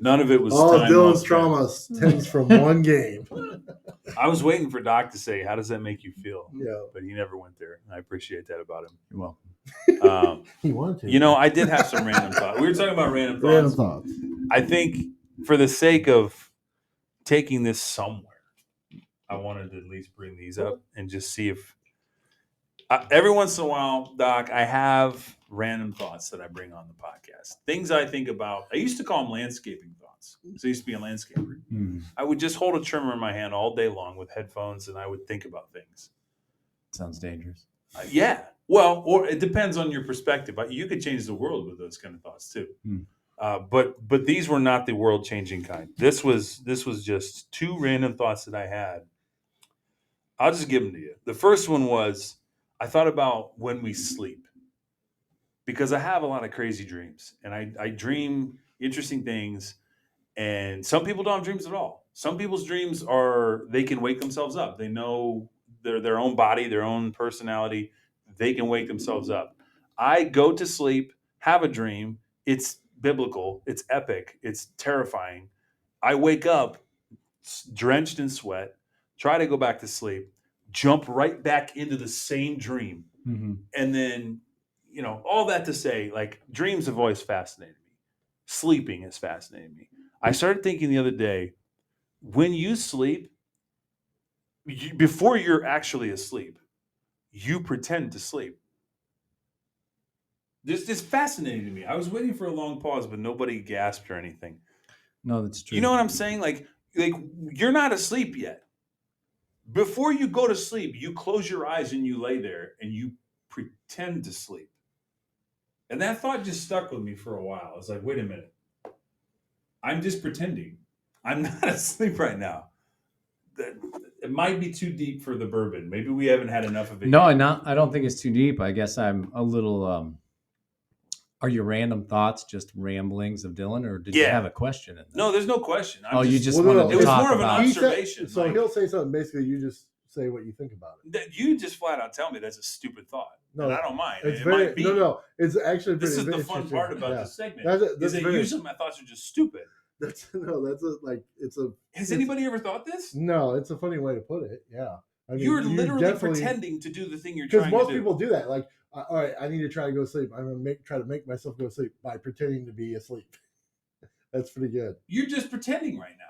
None of it was all time Dylan's well spent. trauma stems from one game. I was waiting for Doc to say, "How does that make you feel?" Yeah. But he never went there. I appreciate that about him. You're welcome. He wanted to. I did have some random thoughts. We were talking about random thoughts. Random thoughts. I think for the sake of taking this somewhere, I wanted to at least bring these up and just see if every once in a while, Doc, I have random thoughts that I bring on the podcast. Things I think about. I used to call them landscaping thoughts. So I used to be a landscaper. I would just hold a trimmer in my hand all day long with headphones, and I would think about things. Sounds dangerous. Yeah. Well, or it depends on your perspective. You could change the world with those kind of thoughts too. But these were not the world changing kind. This was just two random thoughts that I had. I'll just give them to you. The first one was I thought about when we sleep, because I have a lot of crazy dreams, and I dream interesting things. And some people don't have dreams at all. Some people's dreams are they can wake themselves up. They know their own body, their own personality. They can wake themselves up. I go to sleep, have a dream. It's biblical. It's epic. It's terrifying. I wake up drenched in sweat, try to go back to sleep, jump right back into the same dream. And then, all that to say, like, dreams have always fascinated me. Sleeping has fascinated me. I started thinking the other day, when you sleep, before you're actually asleep, you pretend to sleep. This is fascinating to me. I was waiting for a long pause, but nobody gasped or anything. No, that's true. You know what I'm saying? Like you're not asleep yet. Before you go to sleep, you close your eyes and you lay there and you pretend to sleep. And that thought just stuck with me for a while. I was like, wait a minute. I'm just pretending. I'm not asleep right now. It might be too deep for the bourbon. Maybe we haven't had enough of it. No, I don't think it's too deep. I guess I'm a little. Are your random thoughts just ramblings of Dylan, or did you have a question in there? No, there's no question. You just wanted to it was talk more of an about. observation. So he'll say something. Basically, you just say what you think about it. You just flat out tell me that's a stupid thought. No, and I don't mind. It's it very might be. no. It's actually This is the fun interesting. part about this segment. That's usually my thoughts are just stupid. Has anybody ever thought this? No, it's a funny way to put it. Yeah. I mean, you're literally pretending to do the thing you're trying to do. Because most people do that. Like, all right, I need to try to go to sleep. I'm going to try to make myself go to sleep by pretending to be asleep. That's pretty good. You're just pretending right now.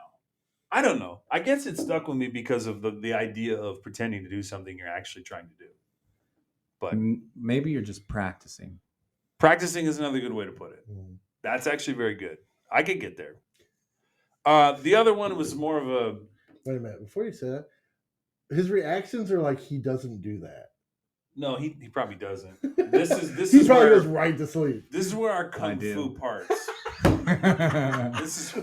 I don't know. I guess it stuck with me because of the idea of pretending to do something you're actually trying to do. But maybe you're just practicing. Practicing is another good way to put it. That's actually very good. I could get there. The other one was more of a... Wait a minute. Before you say that, his reactions are like he doesn't do that. No, he probably doesn't. This he is probably where, goes right to sleep. This is where our kung fu parts.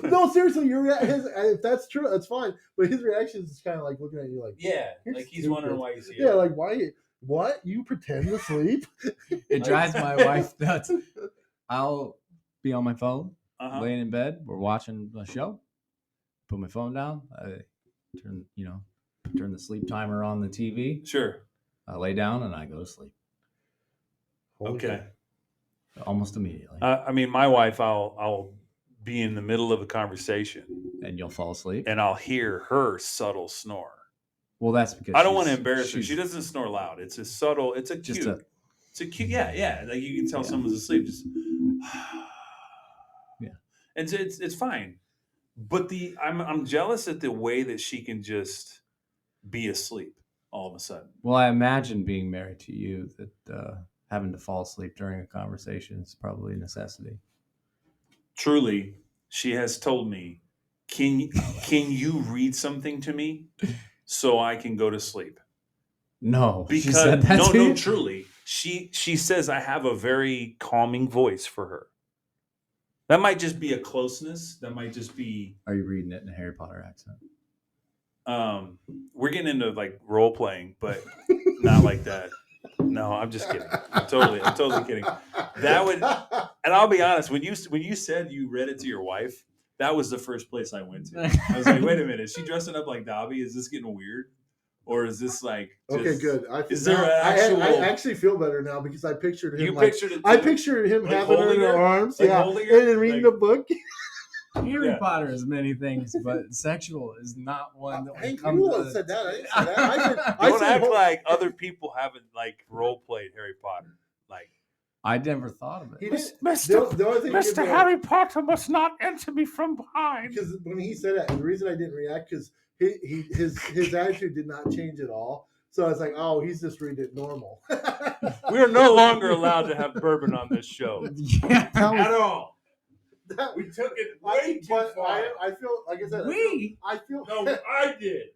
No, seriously, if that's true, that's fine. But his reaction is kind of like looking at you like, like he's wondering why he's here. Yeah, like why? What? You pretend to sleep? It drives my wife nuts. I'll be on my phone, laying in bed. We're watching a show. Put my phone down. I turn the sleep timer on the TV. Sure. I lay down and I go to sleep. Okay. Almost immediately. I mean, my wife, I'll be in the middle of a conversation, and you'll fall asleep, and I'll hear her subtle snore. Well, that's because I don't want to embarrass her. She doesn't snore loud. It's a subtle. It's a cute. It's a cute. Yeah. Like you can tell someone's asleep. Just and it's fine. But I'm jealous at the way that she can just be asleep. all of a sudden. Well, I imagine being married to you that having to fall asleep during a conversation is probably a necessity. Truly, she has told me, can you read something to me so I can go to sleep? No, Because she said that to no, you? truly. She says I have a very calming voice for her. That might just be a closeness. That might just be Are you reading it in a Harry Potter accent? we're getting into like role playing, but not like that. No, I'm just kidding. I'm totally kidding. That would, and I'll be honest, when you said you read it to your wife, that was the first place I went to. I was like, wait a minute, is she dressing up like Dobby? Is this getting weird? Or is this like just, Okay, good. Is there an actual? I actually feel better now because I pictured him. You like, pictured it. I too? pictured him Like having her in holding her her? arms, Like yeah, holding her? and then reading Like- a book. Harry Yeah. Potter is many things, but sexual is not one that Hank, would come you to... said that. I didn't say that. I Don't said act hold- like other people haven't like role played Harry Potter. Like I never thought of He it. didn't- Mr. the only thing he Mr. did Harry Potter must not enter me from behind. because when he said that, the reason I didn't react because his attitude did not change at all. So I was like, oh, he's just reading it normal. we are no longer allowed to have bourbon on this show Yeah. at all. That- We took it I- way too but far. I feel like I said. We? I feel. No, I did.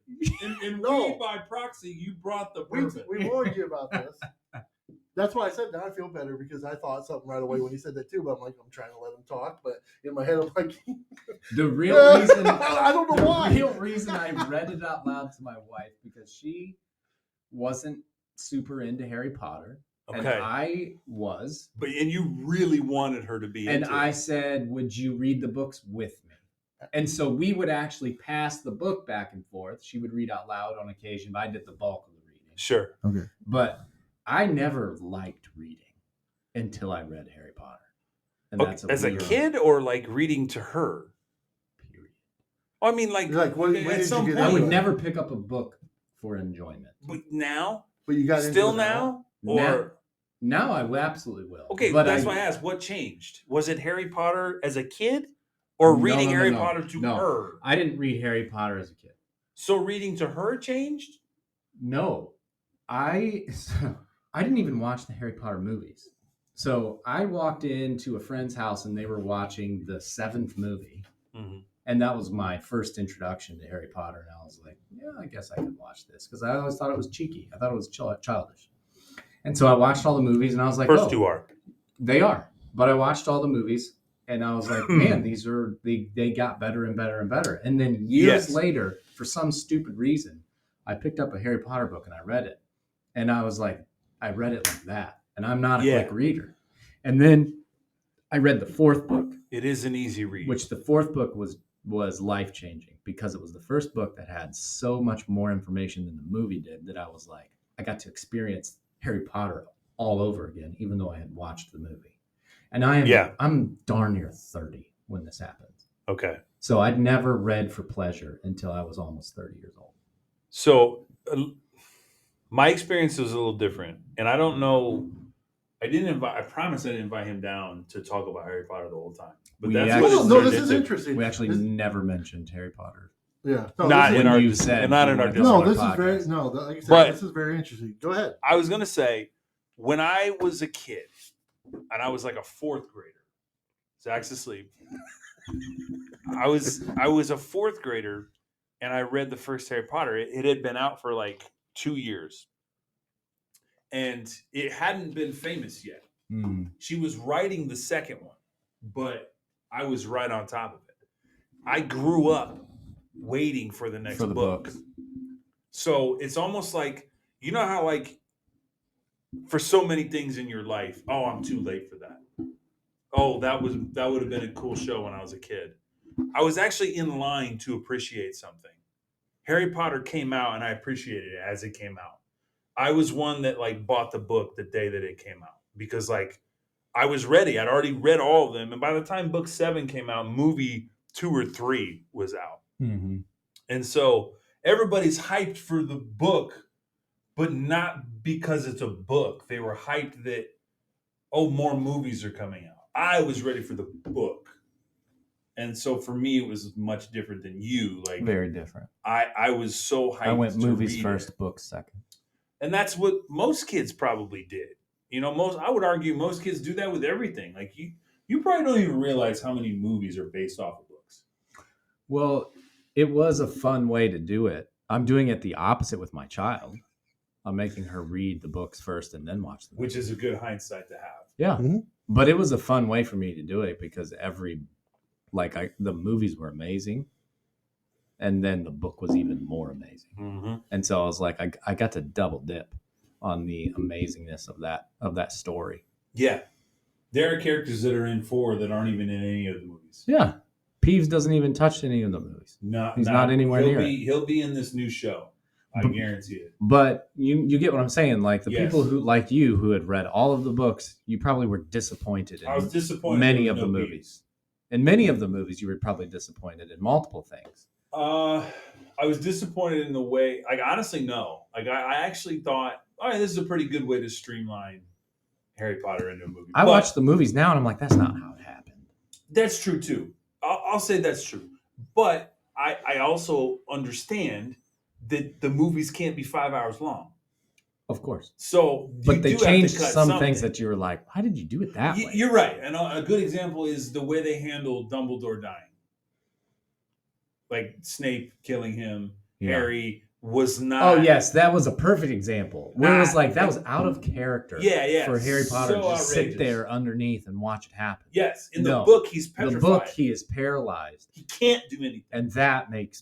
And No. we, by proxy, you brought the we bourbon. warned you about this. That's why I said now I feel better because I thought something right away when he said that too. But I'm like, I'm trying to let him talk, but in my head I'm like, The real reason... I don't know why. The real reason I read it out loud to my wife, because she wasn't super into Harry Potter. And Okay. I was. And you really wanted her to be And into I it. said, would you read the books with me? And so we would actually pass the book back and forth. She would read out loud on occasion, but I did the bulk of the reading. Sure. Okay. But I never liked reading until I read Harry Potter. And Okay, that's as a weird kid or like reading to her? period. Well, I mean, like, Like, when at did you some get I point. would into it? never pick up a book for enjoyment. But now? But you got into Still it now? Now- Or Now I absolutely will. okay, but that's why I asked. What changed? Was it Harry Potter as a kid, or No, reading no, no, Harry no. Potter to No. her? I didn't read Harry Potter as a kid. So reading to her changed. No, I didn't even watch the Harry Potter movies. So I walked into a friend's house and they were watching the 7th movie, and that was my first introduction to Harry Potter. And I was like, yeah, I guess I could watch this because I always thought it was cheeky. I thought it was childish. And so I watched all the movies, and I was like, First oh, two are. They are. But I watched all the movies, and I was like, man, these are they got better and better and better. And then years later, for some stupid reason, I picked up a Harry Potter book and I read it. And I was like, I read it like that. And I'm not a quick reader. And then I read the 4th book. It is an easy read. Which the 4th book was life-changing because it was the first book that had so much more information than the movie did that I was like, I got to experience Harry Potter all over again, even though I had watched the movie. And I'm darn near 30 when this happened. Okay. So I'd never read for pleasure until I was almost 30 years old. So my experience was a little different, and I don't know. I promise I didn't invite him down to talk about Harry Potter the whole time. But that's what it no, turned this is into. interesting. We actually never mentioned Harry Potter. Yeah, no, Not this in is, our you said not you in our wanted to no, on this our is very podcast. like I said, But- this is very interesting. Go ahead. I was gonna say, when I was a kid, and I was like a 4th grader, Zach's asleep. I was a 4th grader, and I read the first Harry Potter. It had been out for like 2 years, and it hadn't been famous yet. She was writing the second one, but I was right on top of it. I grew up waiting for the next book. So it's almost like, you know how like for so many things in your life, oh, I'm too late for that. Oh, that would have been a cool show when I was a kid. I was actually in line to appreciate something. Harry Potter came out and I appreciated it as it came out. I was one that like bought the book the day that it came out because like I was ready. I'd already read all of them. And by the time book 7 came out, movie 2 or 3 was out. And so everybody's hyped for the book, but not because it's a book. They were hyped that, oh, more movies are coming out. I was ready for the book. And so for me, it was much different than you. Like Very different. I was so hyped. I went to movies read first, it. books second. And that's what most kids probably did. I would argue most kids do that with everything. Like you probably don't even realize how many movies are based off of books. Well, it was a fun way to do it. I'm doing it the opposite with my child. I'm making her read the books first and then watch them. Which is a good hindsight to have. Yeah. Mm-hmm. But it was a fun way for me to do it because the movies were amazing. And then the book was even more amazing. Mm-hmm. And so I was like, I got to double dip on the amazingness of that story. Yeah. There are characters that are in 4 that aren't even in any of the movies. Yeah. Peeves doesn't even touch any of the movies. No, He's not anywhere near it. He'll be in this new show. I guarantee it. But you get what I'm saying. Like the Yes. people who, like you, who had read all of the books, you probably were disappointed I was in disappointed. many there of was the no movies. In many of the movies, you were probably disappointed in multiple things. I was disappointed in the way. Like honestly, no. Like I actually thought, all right, this is a pretty good way to streamline Harry Potter into a movie. I watch the movies now, and I'm like, that's not how it happened. That's true too. I'll say that's true. But I also understand that the movies can't be 5 hours long. Of course. So, But they do have to changed cut some something. things that you were like, why did you do it that way? You're right. And a good example is the way they handled Dumbledore dying. Like Snape killing him, Yeah. Harry was not. Oh yes, that was a perfect example. Where it was like that was out of character. Yeah. For Harry Potter So to just outrageous. sit there underneath and watch it happen. Yes, in the No. book he's The petrified. book, he is paralyzed, He can't do anything. and that makes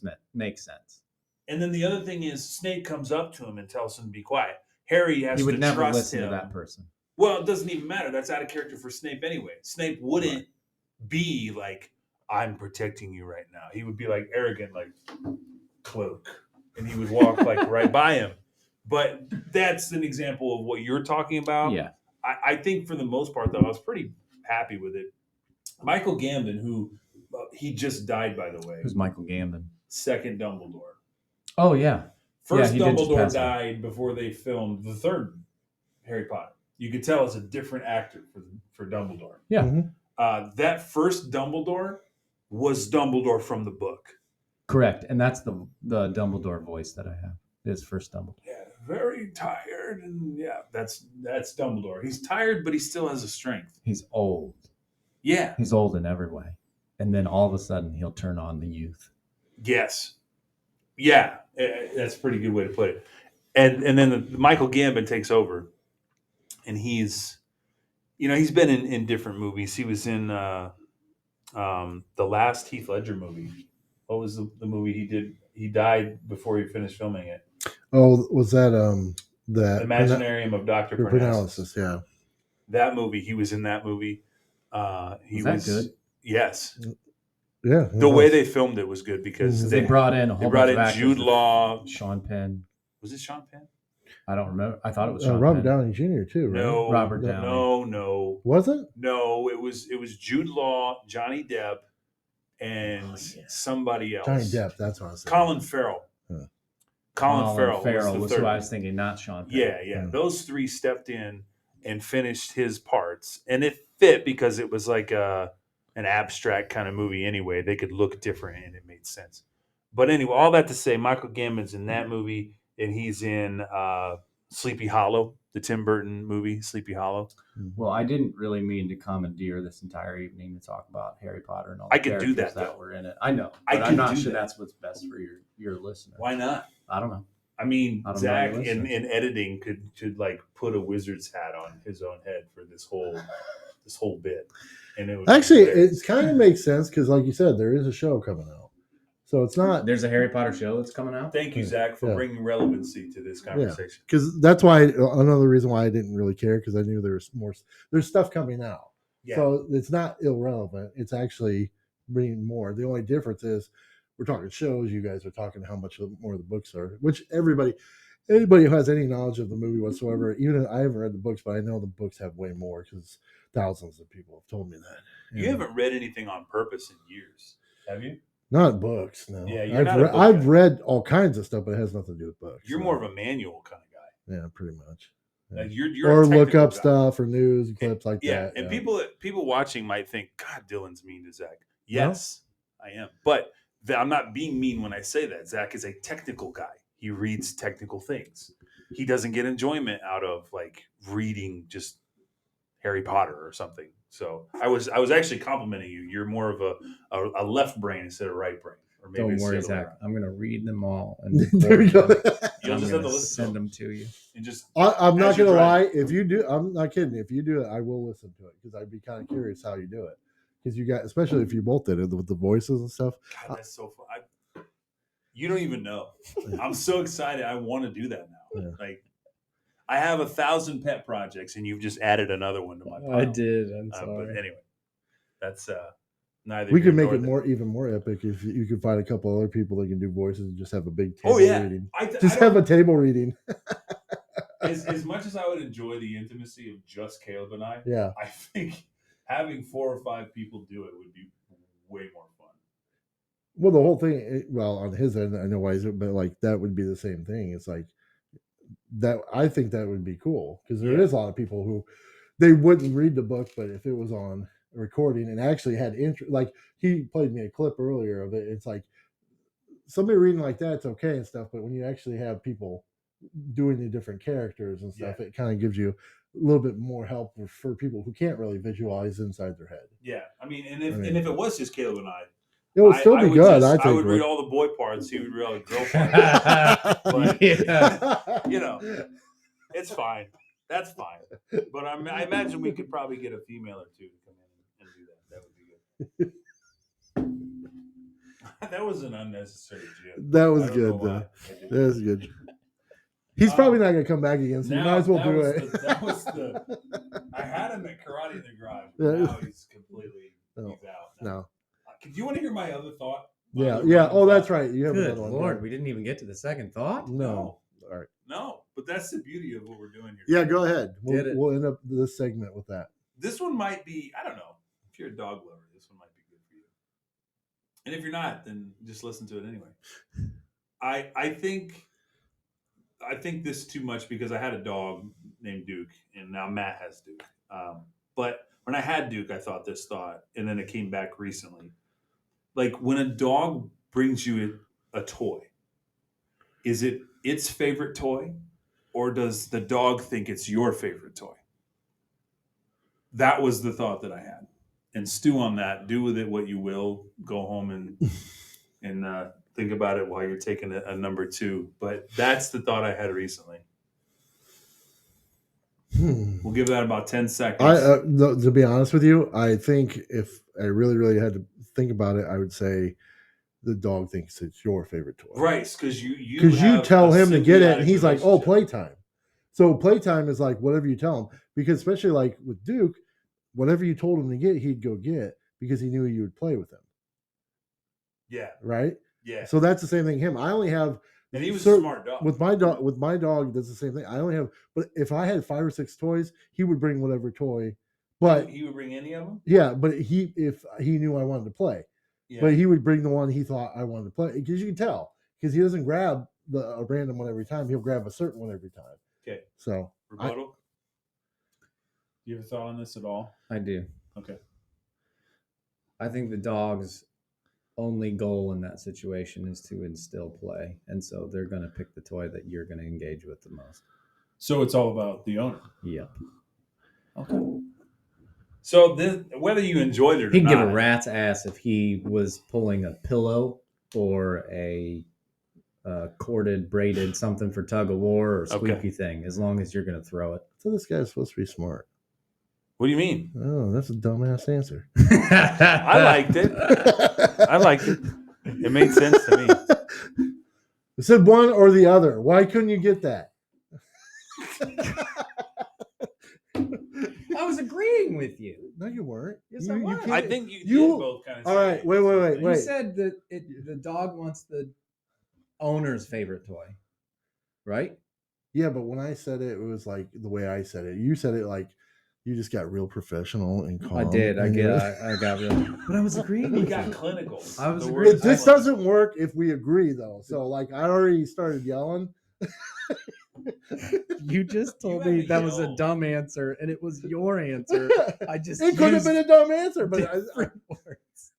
sense. And then the other thing is Snape comes up to him and tells him to be quiet. Harry has He would to never trust listen him. to that person. Well, it doesn't even matter. That's out of character for Snape anyway. Snape wouldn't be like, I'm protecting you right now. He would be like arrogant, like cloak. And he would walk like right by him. But that's an example of what you're talking about. Yeah. I think for the most part, though, I was pretty happy with it. Michael Gambon, who he just died, by the way. Who's Michael Gambon? Second Dumbledore. Oh yeah. First he did just Dumbledore pass away. died before they filmed the third Harry Potter. You could tell it's a different actor for Dumbledore. Yeah. Mm-hmm. That first Dumbledore was Dumbledore from the book. Correct. And that's the Dumbledore voice that I have. His first Dumbledore. Yeah, very tired, and yeah, that's Dumbledore. He's tired, but he still has a strength. He's old. Yeah. He's old in every way. And then all of a sudden he'll turn on the youth. Yes. Yeah, that's a pretty good way to put it. And then Michael Gambon takes over, and he's been in different movies. He was in the last Heath Ledger movie. What was the movie he did? He died before he finished filming it. Oh, was that the Imaginarium of Dr. Parnassus. Yeah. That movie, he was in that movie. He Was that good? Yes. Yeah. The way they filmed it was good because They brought in a whole bunch of actors. Jude Law. Sean Penn. Was it Sean Penn? I don't remember. I thought it was Sean Robert Penn. Downey Jr. too, right? No. Robert Downey. No. Was it? No, it was Jude Law, Johnny Depp, and somebody else. Johnny Depp. That's what I was saying. Colin Farrell. Huh. Colin Farrell was the third. who I was thinking, not Sean Penn. Yeah. Yeah. Those three stepped in and finished his parts, and it fit because it was like an abstract kind of movie. Anyway, they could look different, and it made sense. But anyway, all that to say, Michael Gambon's in that movie, and he's in Sleepy Hollow, the Tim Burton movie, Sleepy Hollow. Well, I didn't really mean to commandeer this entire evening to talk about Harry Potter and all I the could do characters that, though. were in it. I know, I but could I'm not do sure that. that's what's best for your listener. Why not? I don't know. I mean, I don't know Zach your in listeners. editing could like put a wizard's hat on his own head for this whole bit, and it would Actually, be it hilarious. kind of makes sense because, like you said, there is a show coming out, so it's not There's a Harry Potter show that's coming out. Thank you, Zach, for Yeah. bringing relevancy to this conversation. because that's why another reason why I didn't really care because I knew there's stuff coming out, Yeah. so it's not irrelevant. It's actually bringing more. The only difference is we're talking shows. You guys are talking how much more the books are, which anybody who has any knowledge of the movie whatsoever, even I haven't read the books, but I know the books have way more because thousands of people have told me that. You haven't read anything on purpose in years, have you? Not books, no. Yeah, you're not a book I've guy. read all kinds of stuff, but it has nothing to do with books. You're so, more of a manual kind of guy. yeah, pretty much. Yeah. Like you're Or a look technical up guy. stuff or news clips like Yeah, that. and yeah. people watching might think, God, Dylan's mean to Zach. Yes, I am. But I'm not being mean when I say that. Zach is a technical guy. He reads technical things. He doesn't get enjoyment out of like reading just Harry Potter or something. So I was actually complimenting you. You're more of a left brain instead of right brain. Or maybe Don't it's the worry, other way Zach. around. I'm gonna read them all and There you go. You'll I'm just have gonna to listen to send them. them to you. And just I'm not as you're gonna lie. driving. If you do, I'm not kidding. If you do it, I will listen to it because I'd be kind of curious how you do it. Because you got, especially if you both did it with the voices and stuff. God, that's so fun. You don't even know. I'm so excited. I want to do that now. Yeah. Like, I have 1,000 pet projects, and you've just added another one to my pile. I did. I'm But sorry. anyway, that's neither. We here could make nor it there. even more epic if you could find a couple other people that can do voices and just have a big table Oh yeah, reading. I Just have a table reading. as much as I would enjoy the intimacy of just Caleb and I. Yeah. I think having 4 or 5 people do it would be way more fun. Well, the whole thing, well, on his end, I know why he's, but like that would be the same thing. It's like that. I think that would be cool because there is a lot of people who they wouldn't read the book, but if it was on a recording and actually had interest, like he played me a clip earlier of it. It's like somebody reading like that, it's okay and stuff, but when you actually have people doing the different characters and stuff, it kind of gives you a little bit more help for people who can't really visualize inside their head. Yeah, I mean, and if it was just Caleb and I. It would still be good. I think I would read all the boy parts. He would read all the girl parts. But, you know, it's fine. That's fine. But I imagine we could probably get a female or two to come in and do that. That would be good. That was an unnecessary joke. That was good, though. That was good. He's probably not going to come back again, so you might as well do it. That was I had him at Karate in the Garage, but now he's completely he's out. No. Do you want to hear my other thought? Yeah. Oh, that's right. You have Good another one. Lord, we didn't even get to the second thought. No. All right. No, but that's the beauty of what we're doing here. Yeah, go ahead. We'll end up this segment with that. This one might be, I don't know. If you're a dog lover, this one might be good for you. And if you're not, then just listen to it anyway. I think this too much because I had a dog named Duke, and now Matt has Duke. But when I had Duke, I thought this thought, and then it came back recently. Like when a dog brings you a toy, is it its favorite toy, or does the dog think it's your favorite toy? That was the thought that I had. And stew on that. Do with it what you will. Go home and think about it while you're taking a number 2. But that's the thought I had recently. We'll give that about 10 seconds. To be honest with you, I think if I really, really had to think about it, I would say the dog thinks it's your favorite toy. Right, because you tell him to get it, and he's like, "Oh, relationship. playtime." So playtime is like whatever you tell him, because especially like with Duke, whatever you told him to get, he'd go get because he knew you would play with him. Yeah. Right. Yeah. So that's the same thing. Him, I only have. And he was a smart dog. With my dog, that's the same thing. I only have, but if I had 5 or 6 toys, he would bring whatever toy. But he would bring any of them. Yeah, but if he knew I wanted to play, but he would bring the one he thought I wanted to play, because you can tell because he doesn't grab a random one every time. He'll grab a certain one every time. Okay. So rebuttal. You ever thought on this at all? I do. Okay. I think the dog's only goal in that situation is to instill play, and so they're going to pick the toy that you're going to engage with the most. So it's all about the owner. Yep. Okay. So whether you enjoyed it or he'd not, give a rat's ass if he was pulling a pillow or a corded, braided something for tug of war or squeaky thing, as long as you're going to throw it. So this guy's supposed to be smart. What do you mean? Oh, that's a dumbass answer. I liked it. I liked it. It made sense to me. It said one or the other. Why couldn't you get that? I was agreeing with you. No, you weren't. Yes, I was. I think you did both kind of. All right, wait. You said that the dog wants the owner's favorite toy, right? Yeah, but when I said it, it was like the way I said it. You said it like you just got real professional and calm. I did. I got real. But I was agreeing. We with got you. clinical. I was agreeing. This doesn't work if we agree, though. So, like, I already started yelling. You just told me that was a dumb answer, and it was your answer. I just it could have been a dumb answer, but words.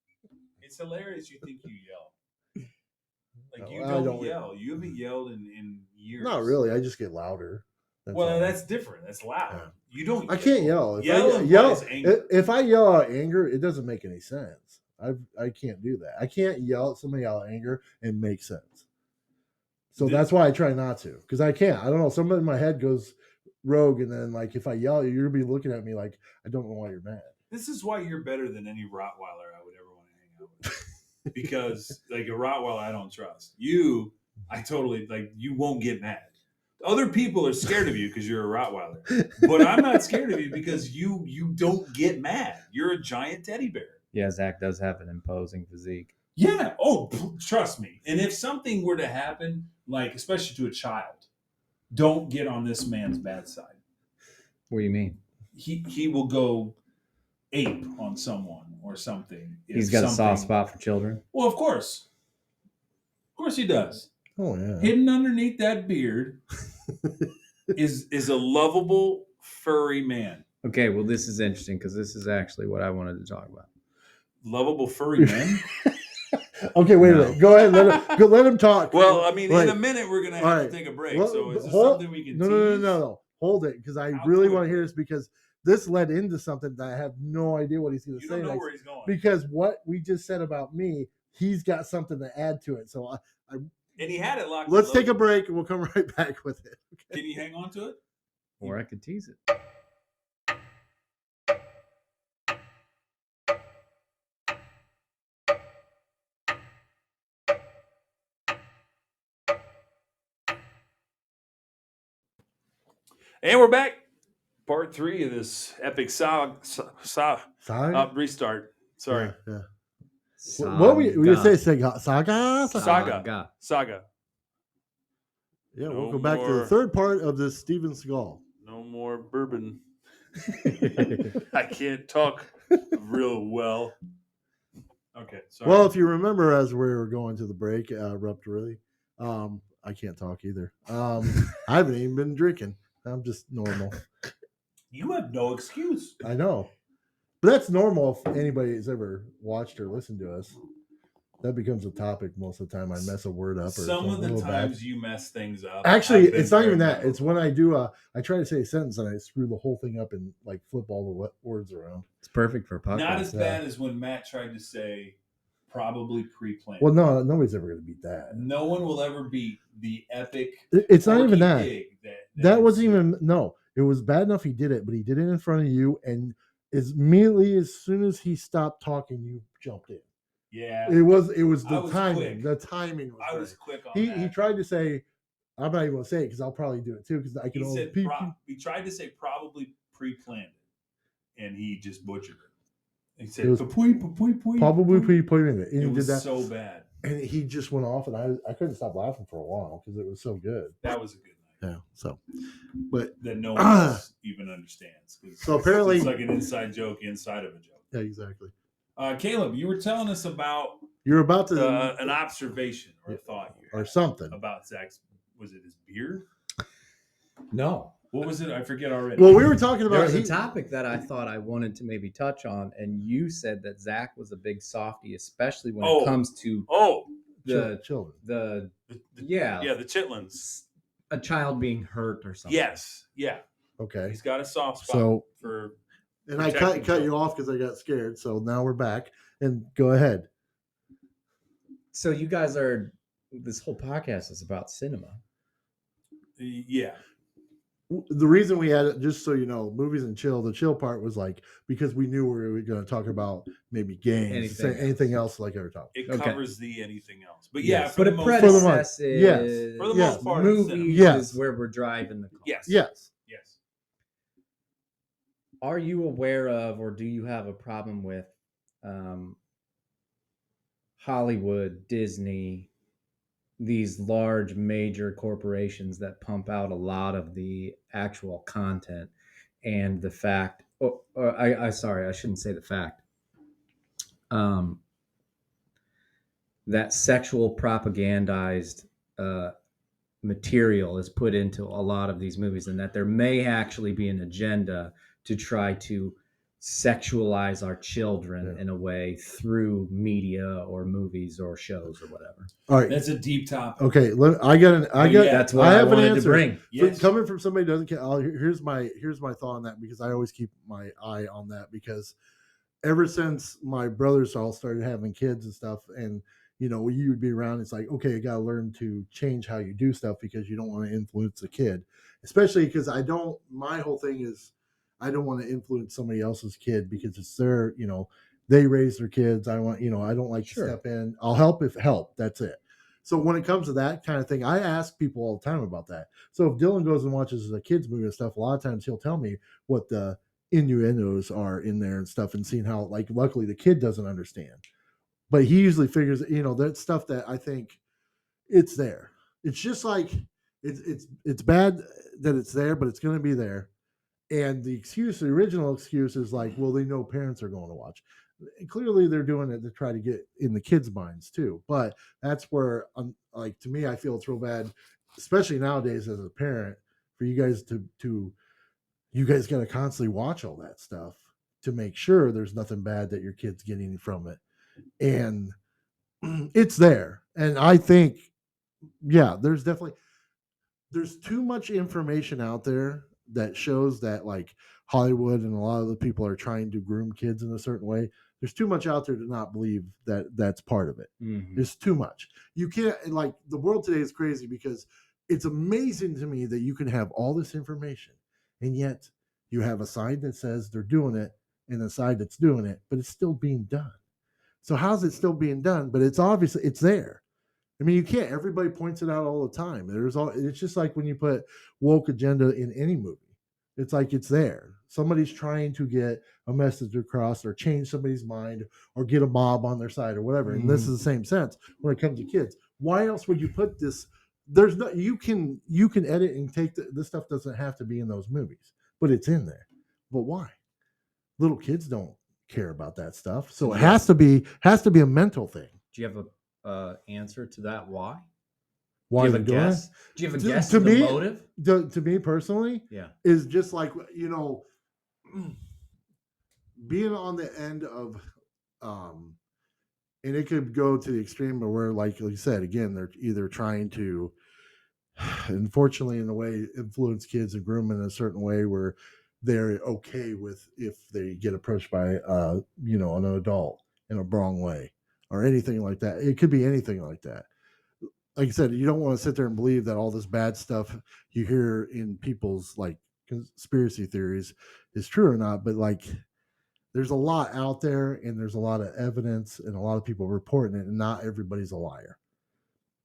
It's hilarious. You think you yell. Like No, you I don't don't- yell. You haven't yelled in years. Not really. I just get louder. Well, all. that's different. That's loud. Yeah. You don't. I can't yell. If Yell I yell, implies anger. if I yell out anger, it doesn't make any sense. I can't do that. I can't yell at somebody out of anger and make sense. So that's why I try not to, because I can't. I don't know. Something in my head goes rogue, and then like if I yell, you're gonna be looking at me like I don't know why you're mad. This is why you're better than any Rottweiler I would ever want to hang out with. Because like a Rottweiler, I don't trust you. I totally like. You won't get mad. Other people are scared of you because you're a Rottweiler, but I'm not scared of you because you don't get mad. You're a giant teddy bear. Yeah, Zach does have an imposing physique. Yeah. Oh, trust me. And if something were to happen, like especially to a child, don't get on this man's bad side. What do you mean? He will go ape on someone or something. He's got a soft spot for children. Well, of course he does. Oh yeah. Hidden underneath that beard is a lovable furry man. Okay, well, this is interesting because this is actually what I wanted to talk about. Lovable furry men. Okay, wait a minute. Go ahead. Let him talk. Well, I mean, Like, in a minute we're gonna have all to right. take a break. Well, So is this hold- something we can No. Hold it, because I How really quick? want to hear this, because this led into something that I have no idea what he's going to You say don't know next. where he's going. Because what we just said about me, he's got something to add to it. So And he had it locked. let's and take a loaded. break and we'll come right back with it. Can you hang on to it? Or I could tease it. And we're back. Part 3 of this epic Saga? restart. Sorry. Yeah. What we say? Saga? Saga. Yeah, No welcome back to more- the third part of this Steven Skull. No more bourbon. I can't talk real well. Okay, sorry. Well, if you remember, as we were going to the break, abruptly, I can't talk either. I haven't even been drinking. I'm just normal. You have no excuse. I know, but that's normal if anybody's ever watched or listened to us. That becomes a topic most of the time. I mess a word up. Or Some of a the little times bad. you mess things up. Actually, I've been it's not even very that. It's when I do. I try to say a sentence and I screw the whole thing up and like flip all the words around. It's perfect for a podcast. Not as bad as when Matt tried to say probably pre-planned. Well, no, nobody's ever going to beat that. No one will ever beat the epic. It's not even Porky that. Pig That wasn't even no. It was bad enough he did it, but he did it in front of you, and immediately as soon as he stopped talking, you jumped in. Yeah. It was I the was timing. quick. The timing was. I was great. quick on He that. tried to say, I'm not even going to say it because I'll probably do it too because I can He only. said he tried to say probably pre-planned it, and he just butchered it. He said It was probably pre-planned it, and It he was did that, so bad. and he just went off, and I couldn't stop laughing for a while because it was so good. That was a good night. Yeah. So, but That no one else even understands. 'Cause So apparently- it's like an inside joke inside of a joke. yeah, exactly. Caleb, you were telling us about You're about to an observation or a thought you or had something. about Zach's. Was it his beard? No. What was it? I forget already. Well, we were talking There about was a topic that I thought I wanted to maybe touch on, and you said that Zach was a big softie, especially when Oh. it comes to the children. the the yeah chitlins. a child being hurt or something. Yes, yeah. Okay. He's got a soft spot So, for. and I protecting cut you children. off because I got scared. So now we're back, and go ahead. So you guys are. This whole podcast is about cinema. Yeah. The reason we had it, just so you know, movies and chill. The chill part was like because we knew we were going to talk about maybe games, anything else like every time. It Okay. covers the anything else, but Yes. yeah, for But the it most For the most- predecesses. yes. For the Yes. most part, it's cinema. Movies Yes. is where we're driving the car. Yes. Yes. Yes. Are you aware of, or do you have a problem with Hollywood, Disney, these large major corporations that pump out a lot of the actual content, and the fact, sorry, I shouldn't say the fact, that sexual propagandized material is put into a lot of these movies, and that there may actually be an agenda to try to sexualize our children in a way through media or movies or shows or whatever. All right. That's a deep topic. Okay. That's what I have wanted an answer. to bring. Yes. Coming from somebody who doesn't care. Here's my thought on that, because I always keep my eye on that, because ever since my brothers all started having kids and stuff, and you would be around, it's like, okay, you got to learn to change how you do stuff, because you don't want to influence a kid, especially because my whole thing is I don't want to influence somebody else's kid, because it's their, they raise their kids. I want, I don't like to step in. I'll help if help. That's it. So when it comes to that kind of thing, I ask people all the time about that. So if Dylan goes and watches a kids movie and stuff, a lot of times he'll tell me what the innuendos are in there and stuff, and seeing how, like, luckily the kid doesn't understand, but he usually figures, that stuff that I think it's there. It's just like it's bad that it's there, but it's going to be there. And the original excuse is like, well, they know parents are going to watch. And clearly they're doing it to try to get in the kids' minds too. But that's where, like, to me, I feel it's real bad, especially nowadays as a parent, for you guys you guys got to constantly watch all that stuff to make sure there's nothing bad that your kid's getting from it. And it's there. And I think, yeah, there's too much information out there that shows that, like, Hollywood and a lot of the people are trying to groom kids in a certain way. There's too much out there to not believe that that's part of it. Mm-hmm. There's too much. You can't, like, the world today is crazy, because it's amazing to me that you can have all this information, and yet you have a side that says they're doing it and a side that's doing it, but it's still being done. So how's it still being done? But it's obviously, it's there. I mean, you can't, everybody points it out all the time. It's just like when you put woke agenda in any movie, it's like, it's there. Somebody's trying to get a message across, or change somebody's mind, or get a mob on their side, or whatever. And this is the same sense when it comes to kids. Why else would you put this? There's no, you can edit and take this stuff doesn't have to be in those movies, but it's in there. But why? Little kids don't care about that stuff. So it has to be a mental thing. Do you have a answer to that? Why? Why do you have a guess? Do you have a guess to the motive? To me personally, is just like, being on the end of, and it could go to the extreme of where, like you said, again, they're either trying to, unfortunately, in a way, influence kids and groom in a certain way where they're okay with if they get approached by, an adult in a wrong way or anything like that. It could be anything like that. Like I said, you don't want to sit there and believe that all this bad stuff you hear in people's, like, conspiracy theories is true or not, but, like, there's a lot out there, and there's a lot of evidence, and a lot of people reporting it, and not everybody's a liar.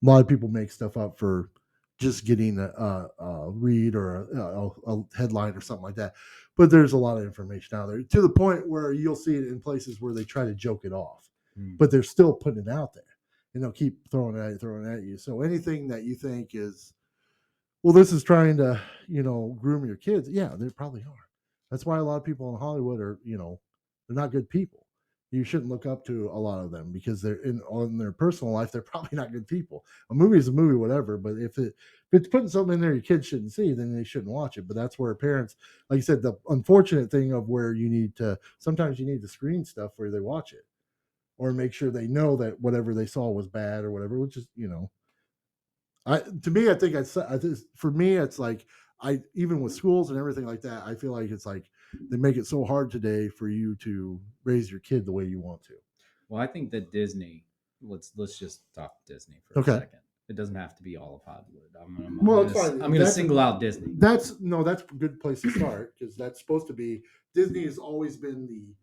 A lot of people make stuff up for just getting a read or a headline or something like that. But there's a lot of information out there, to the point where you'll see it in places where they try to joke it off, but they're still putting it out there, and they'll keep throwing it at you. So anything that you think is, well, this is trying to, groom your kids. Yeah, they probably are. That's why a lot of people in Hollywood are, they're not good people. You shouldn't look up to a lot of them, because they're on their personal life, they're probably not good people. A movie is a movie, whatever. But if it's putting something in there your kids shouldn't see, then they shouldn't watch it. But that's where parents, like I said, the unfortunate thing of where sometimes you need to screen stuff where they watch it, or make sure they know that whatever they saw was bad or whatever, which is, for me, it's like, even with schools and everything like that, I feel like it's like they make it so hard today for you to raise your kid the way you want to. Well, I think that Disney, let's just talk Disney for a second. It doesn't have to be all of Hollywood. I'm going to single out Disney. That's a good place to start, because that's supposed to be, Disney has always been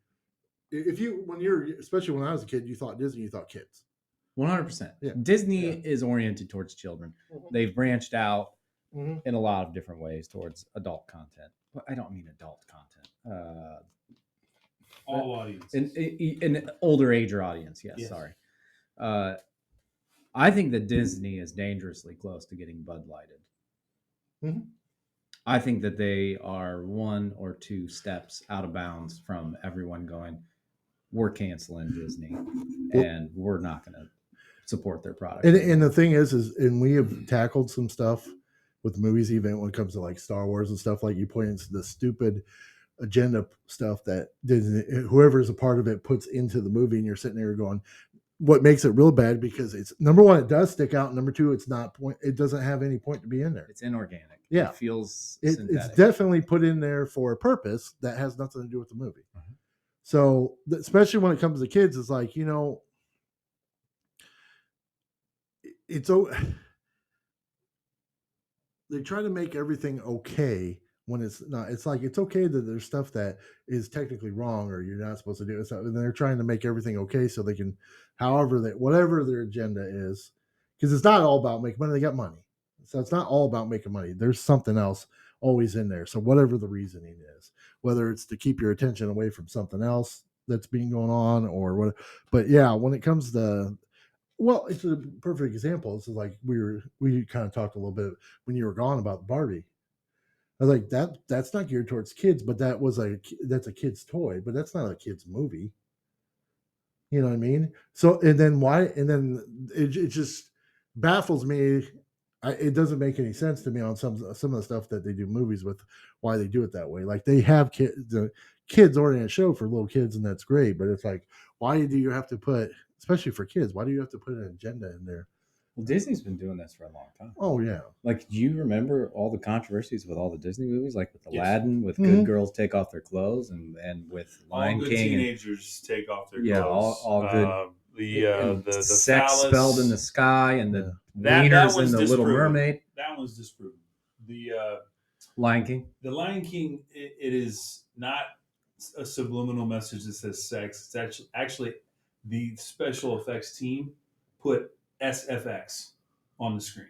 especially when I was a kid, you thought Disney, you thought kids. 100%. Yeah. Disney is oriented towards children. Mm-hmm. They've branched out in a lot of different ways towards adult content. But I don't mean adult content. All audiences. An older age or audience. Yes. Sorry. I think that Disney is dangerously close to getting Bud Lighted. Mm-hmm. I think that they are 1 or 2 steps out of bounds from everyone going, we're canceling Disney, and we're not going to support their product. And the thing is, and we have tackled some stuff with movies, even when it comes to, like, Star Wars and stuff, like you point into the stupid agenda stuff that Disney, whoever is a part of it, puts into the movie, and you're sitting there going, what makes it real bad, because it's, number one, it does stick out, and number two, it doesn't have any point to be in there. It's inorganic. Yeah. It feels It's synthetic. definitely put in there for a purpose that has nothing to do with the movie. So especially when it comes to kids, it's like, it's they try to make everything okay when it's not. It's like, it's okay that there's stuff that is technically wrong or you're not supposed to do it. So, and they're trying to make everything okay so they can, whatever their agenda is, because it's not all about making money. They got money. So it's not all about making money. There's something else always in there. So whatever the reasoning is, whether it's to keep your attention away from something else that's been going on or what. But yeah, when it comes to, well, it's a perfect example. It's like we kind of talked a little bit when you were gone about Barbie. I was like, that's not geared towards kids, but that's a kid's toy, but that's not a kid's movie. You know what I mean? So, and then why? And then it just baffles me. It doesn't make any sense to me on some of the stuff that they do movies with, why they do it that way. Like, they have the kids oriented show for little kids, and that's great. But it's like, why do you have to put, especially for kids, why do you have to put an agenda in there? Well, Disney's been doing this for a long time. Oh yeah. Like, do you remember all the controversies with all the Disney movies, like with Aladdin, with Mm-hmm. good girls take off their clothes, and with Lion all good King, teenagers take off their clothes. Yeah, all good. The sex phallus, spelled in the sky, and the that wieners one's in the Little disproven. Mermaid. That one's disproven. The Lion King. The Lion King, it is not a subliminal message that says sex. It's actually the special effects team put SFX on the screen.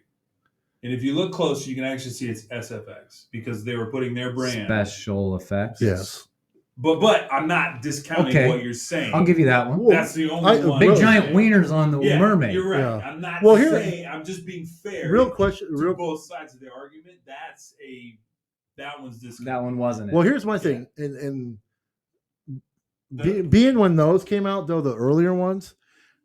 And if you look close, you can actually see it's SFX because they were putting their brand. Special effects. Yes. But I'm not discounting what you're saying. I'll give you that one. That's the only one. Big giant wieners on the mermaid. You're right. Yeah. I'm not saying, I'm just being fair. Real question. Both sides of the argument. That one's discounted. That one wasn't it. Well, here's my thing. And being when those came out, though, the earlier ones,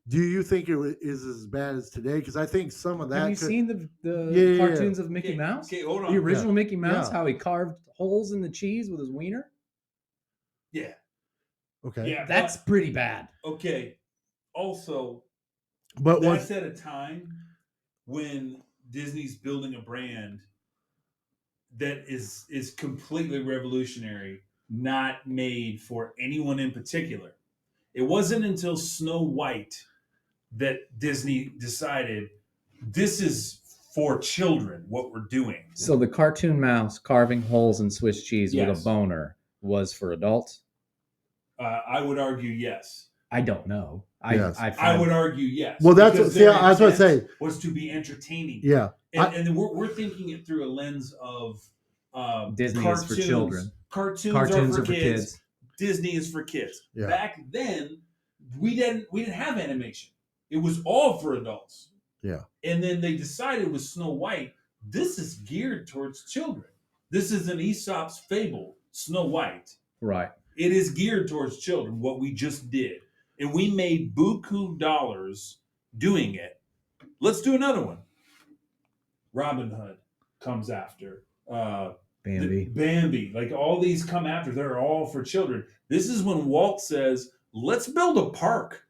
do you think it is as bad as today? Because I think some of that. Have you seen the cartoons of Mickey Mouse? Okay, hold on. The original Mickey Mouse, Yeah. how he carved holes in the cheese with his wiener? Yeah. Okay. Yeah. That's pretty bad. Okay. Also, but that's at a time when Disney's building a brand that is completely revolutionary, not made for anyone in particular. It wasn't until Snow White that Disney decided this is for children, what we're doing. So the cartoon mouse carving holes in Swiss cheese with a boner was for adults? I would argue yes. I don't know. Yes. I would argue yes. Well, that's because what I was going to say. Was to be entertaining. Yeah. And we're thinking it through a lens of Disney cartoons. is for children. Cartoons are for kids. Disney is for kids. Yeah. Back then, we didn't have animation. It was all for adults. Yeah. And then they decided with Snow White, this is geared towards children. This is an Aesop's fable, Snow White. Right. It is geared towards children, what we just did. And we made buku dollars doing it. Let's do another one. Robin Hood comes after. Bambi. Bambi. Like, all these come after. They're all for children. This is when Walt says, let's build a park.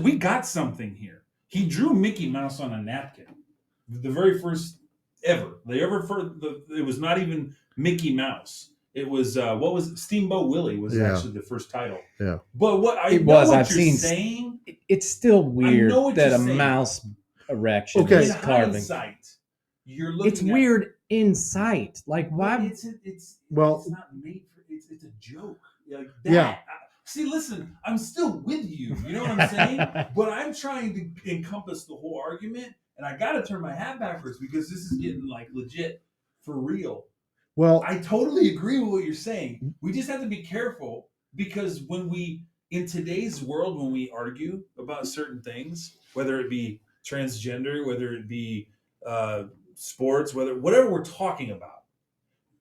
We got something here. He drew Mickey Mouse on a napkin. The very first ever. It was not even Mickey Mouse. It was what was it? Steamboat Willie was actually the first title. Yeah. But what I It know was. what I've you're seen. saying. It's still weird what that you're a saying. mouse erection Okay. is In carving. hindsight, you're looking. It's weird in sight. Like, why? It's Well- not made for. It's a joke. Like that. Yeah. See, listen, I'm still with you. You know what I'm saying? But I'm trying to encompass the whole argument, and I got to turn my hat backwards because this is getting like legit for real. Well, I totally agree with what you're saying. We just have to be careful because in today's world, when we argue about certain things, whether it be transgender, whether it be sports, whatever we're talking about,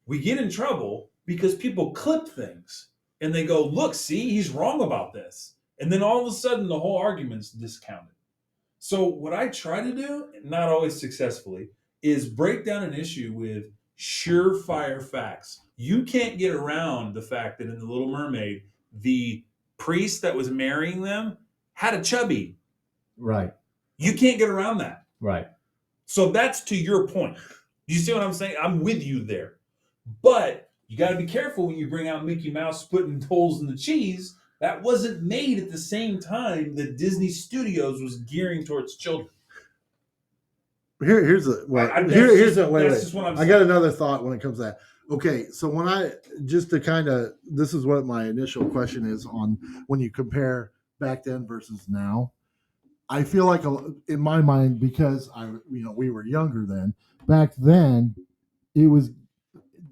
we get in trouble because people clip things and they go, look, see, he's wrong about this. And then all of a sudden the whole argument's discounted. So what I try to do, not always successfully, is break down an issue with, surefire facts. You can't get around the fact that in The Little Mermaid, the priest that was marrying them had a chubby. Right. You can't get around that. Right. So that's to your point. You see what I'm saying? I'm with you there. But you got to be careful when you bring out Mickey Mouse putting holes in the cheese. That wasn't made at the same time that Disney Studios was gearing towards children. Here's the wait. I- that's Here's just- the wait. that's just what I'm I saying. got another thought when it comes to that. Okay, so when I just to kind of this is what my initial question is on when you compare back then versus now. I feel like in my mind, because we were younger then. Back then, it was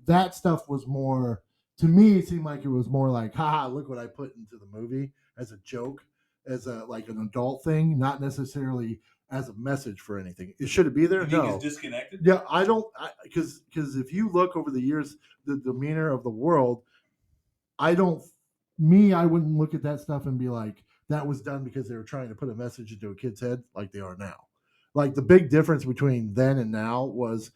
that stuff was more to me. It seemed like it was more like, haha, look what I put into the movie as a joke, as a like an adult thing, not necessarily as a message for anything. Should it be there? You think No. it's disconnected? Yeah, I don't, because if you look over the years, the demeanor of the world, I wouldn't look at that stuff and be like, that was done because they were trying to put a message into a kid's head like they are now. Like the big difference between then and now was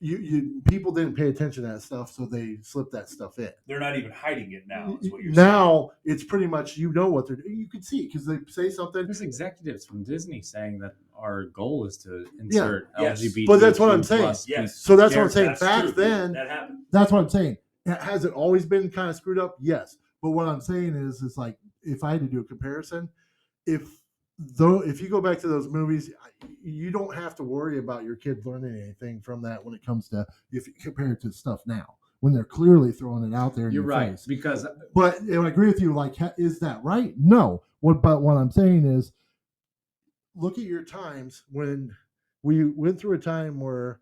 you people didn't pay attention to that stuff, so they slipped that stuff in. They're not even hiding it now, is what you're Now it's pretty much what they're doing. You can see because they say something. There's executives from Disney saying that our goal is to insert Yes. LGBT. But that's what I'm saying. Yes. So that's what I'm saying. That's Back true. then, That happened. that's what I'm saying. Has it always been kind of screwed up? Yes. But what I'm saying is like if I had to do a comparison, if you go back to those movies, you don't have to worry about your kid learning anything from that when it comes to if you compare it to stuff now when they're clearly throwing it out there in You're your right face. because But I agree with you. Like, is that right? No. But what I'm saying is, look at your times when we went through a time where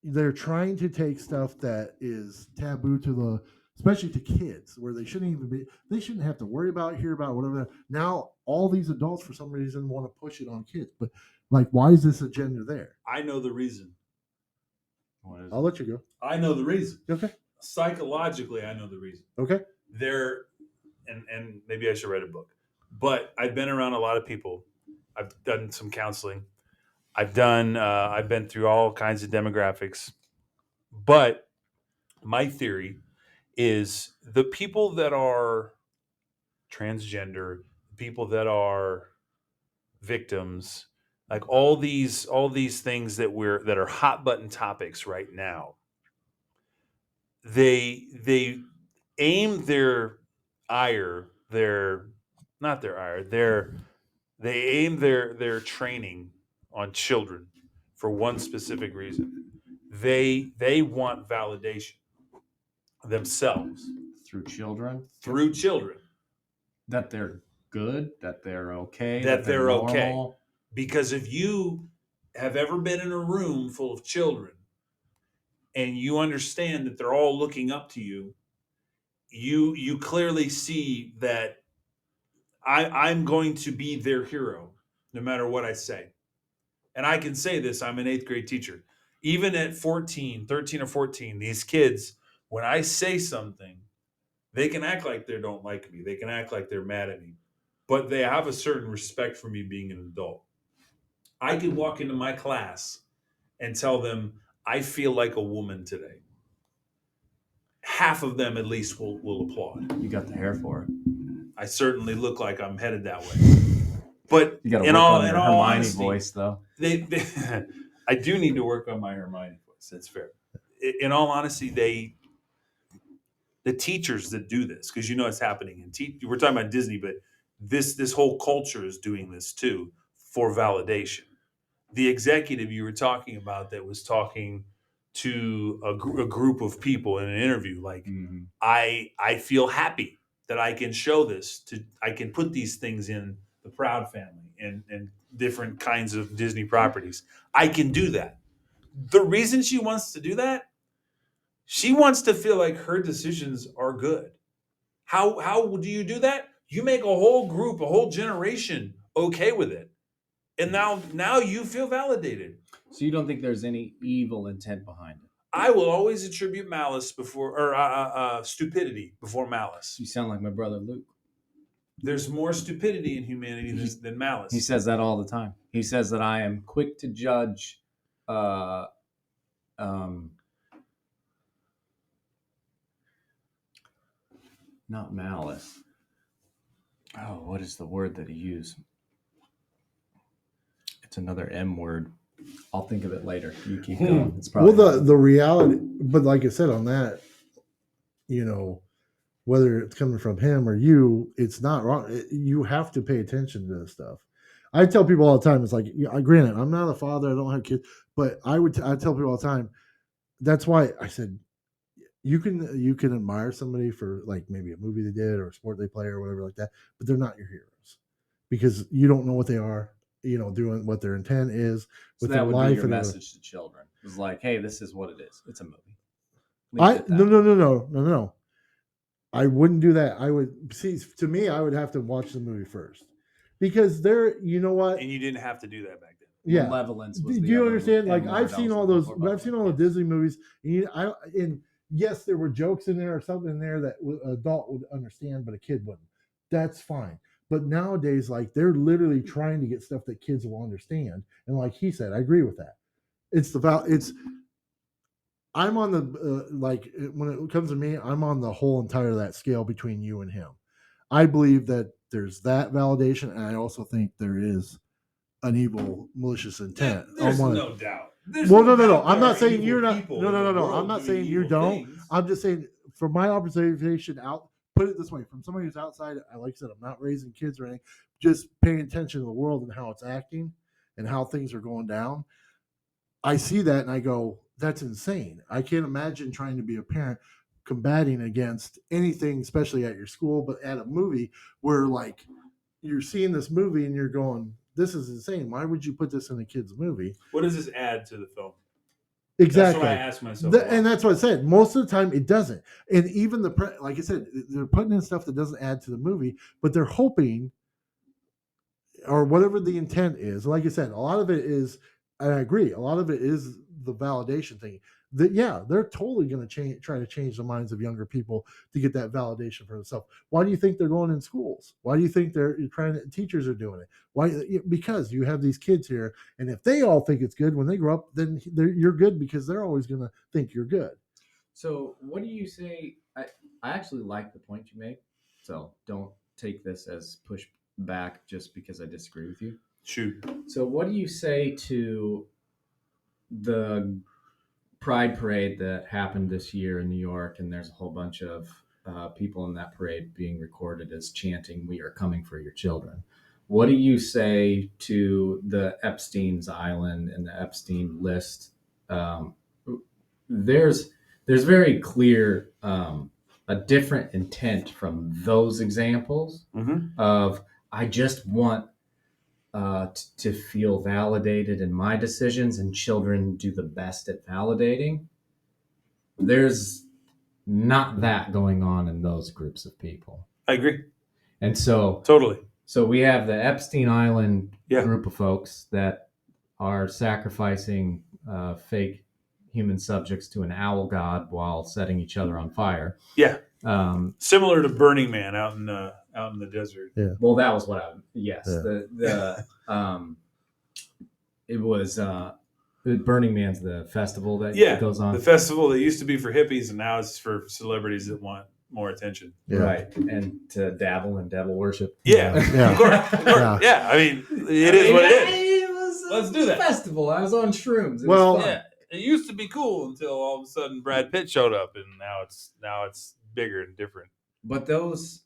they're trying to take stuff that is taboo to especially to kids, where they shouldn't have to worry about, hear about, whatever. Now, all these adults, for some reason, want to push it on kids. But, like, why is this agenda there? I know the reason. I'll let you go. I know the reason. Okay. Psychologically, I know the reason. Okay. And maybe I should write a book. But I've been around a lot of people. I've done some counseling. I've been through all kinds of demographics. But my theory is the people that are transgender, people that are victims, like all these things that are hot button topics right now. They aim their ire, they aim their training on children for one specific reason. They want validation themselves through children, that they're good, that they're okay, that they're okay. normal. Because if you have ever been in a room full of children and you understand that they're all looking up to you, you clearly see that I'm going to be their hero no matter what I say. And I can say this, I'm an 8th grade teacher. Even at 13 or 14, these kids, when I say something, they can act like they don't like me. They can act like they're mad at me. But they have a certain respect for me being an adult. I could walk into my class and tell them, I feel like a woman today. Half of them at least will applaud. You got the hair for it. I certainly look like I'm headed that way. But You got to in work all on your Hermione honesty, voice, though. I do need to work on my Hermione voice. That's fair. In all honesty, the teachers that do this, because it's happening in we're talking about Disney, but this whole culture is doing this too for validation. The executive you were talking about that was talking to a group of people in an interview, like, Mm-hmm. I feel happy that I can show this I can put these things in the Proud Family and different kinds of Disney properties. I can do that. The reason she wants to do that, she wants to feel like her decisions are good. How do you do that? You make a whole group, a whole generation okay with it. And now you feel validated. So you don't think there's any evil intent behind it? I will always attribute malice stupidity before malice. You sound like my brother Luke. There's more stupidity in humanity than malice. He says that all the time. He says that I am quick to judge not malice. Oh, what is the word that he used? It's another M word. I'll think of it later. You keep going. It's probably the reality, but like I said on that, whether it's coming from him or you, it's not wrong. You have to pay attention to this stuff. I tell people all the time, it's like, granted, I'm not a father, I don't have kids, but I tell people all the time, that's why I said, you can admire somebody for like maybe a movie they did or a sport they play or whatever like that, but they're not your heroes because you don't know what they are, doing what their intent is so with that their would life. Be your and message to children. It's like, hey, this is what it is. It's a movie. No. I wouldn't do that. I would see. To me, I would have to watch the movie first because you know what? And you didn't have to do that back then. Yeah. Malevolence was do the you other understand? Like M I've word seen I all was those. looking for I've seen about all the kids. Disney movies, and yes, there were jokes in there or something in there that an adult would understand, but a kid wouldn't. That's fine. But nowadays, like they're literally trying to get stuff that kids will understand, and like he said, I agree with that. I'm on the when it comes to me, I'm on the whole entire that scale between you and him. I believe that there's that validation, and I also think there is an evil, malicious intent. There's no doubt. There's no. I'm there not are saying you're evil not. people No. in the world I'm not doing saying you evil don't. things. I'm just saying, from my observation out, put it this way: from somebody who's outside, like I said, I'm not raising kids or anything. Just paying attention to the world and how it's acting and how things are going down. I see that and I go, that's insane. I can't imagine trying to be a parent combating against anything, especially at your school, but at a movie where like you're seeing this movie and you're going, this is insane. Why would you put this in a kid's movie? What does this add to the film? Exactly. That's what I ask myself. And that's what I said. Most of the time it doesn't. And even like I said, they're putting in stuff that doesn't add to the movie, but they're hoping, or whatever the intent is. Like I said, a lot of it is, and I agree, a lot of it is the validation thing. That they're totally going to try to change the minds of younger people to get that validation for themselves. Why do you think they're going in schools? Why do you think teachers are doing it? Why? Because you have these kids here, and if they all think it's good when they grow up, then you're good because they're always going to think you're good. So what do you say? I actually like the point you made. So don't take this as pushback just because I disagree with you. Shoot. So what do you say to the Pride Parade that happened this year in New York, and there's a whole bunch of people in that parade being recorded as chanting, "We are coming for your children." What do you say to the Epstein's Island and the Epstein list? There's very clear a different intent from those examples of I just want to feel validated in my decisions, and children do the best at validating. There's not that going on in those groups of people. I agree. And so totally. So we have the Epstein Island group of folks that are sacrificing fake human subjects to an owl god while setting each other on fire. Yeah. Similar to Burning Man out in the desert. Yeah. Well, that was what Yeah. It was Burning Man's the festival that goes on. The festival that used to be for hippies and now it's for celebrities that want more attention. Yeah. Right. And to dabble in devil worship. Yeah. Of course. Yeah. I mean, it is what it is. Let's do that. Festival. I was on shrooms. It used to be cool until all of a sudden Brad Pitt showed up, and now it's bigger and different. But those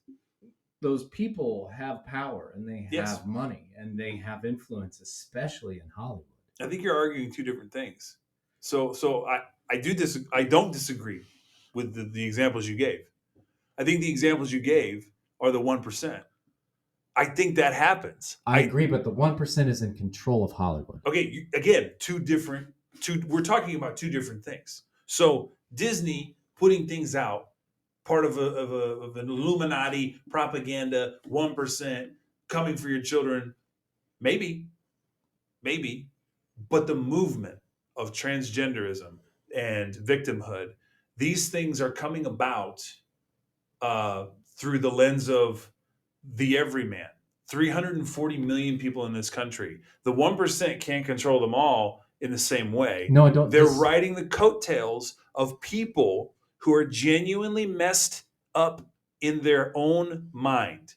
people have power, and they have money, and they have influence, especially in Hollywood. I think you're arguing two different things. So I don't disagree with the examples you gave. I think the examples you gave are the 1%. I think that happens. I agree, but the 1% is in control of Hollywood. Okay, again, we're talking about two different things. So Disney putting things out, part of an Illuminati propaganda, 1% coming for your children, maybe, but the movement of transgenderism and victimhood, these things are coming about through the lens of the everyman. 340 million people in this country. The 1% can't control them all, in the same way. No, I don't. They're riding the coattails of people who are genuinely messed up in their own mind.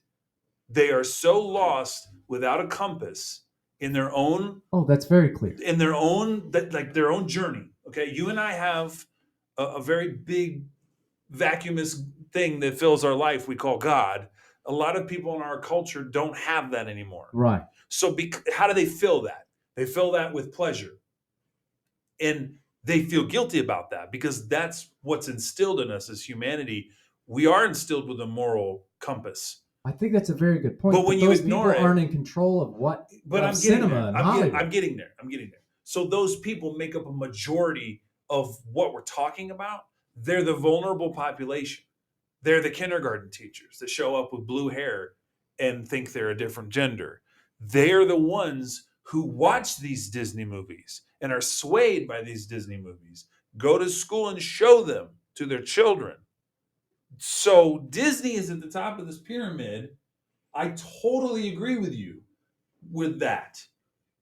They are so lost without a compass in their own. Oh, that's very clear. In their own, their own journey. Okay, you and I have a very big vacuumous thing that fills our life we call God. A lot of people in our culture don't have that anymore. Right. So how do they fill that? They fill that with pleasure. And they feel guilty about that because that's what's instilled in us as humanity. We are instilled with a moral compass. I think that's a very good point. But when you those ignore people it, aren't in control of what but of cinema and Hollywood. I'm getting there. So those people make up a majority of what we're talking about. They're the vulnerable population. They're the kindergarten teachers that show up with blue hair and think they're a different gender. They're the ones who watch these Disney movies and are swayed by these Disney movies, go to school and show them to their children. So Disney is at the top of this pyramid. I totally agree with you with that.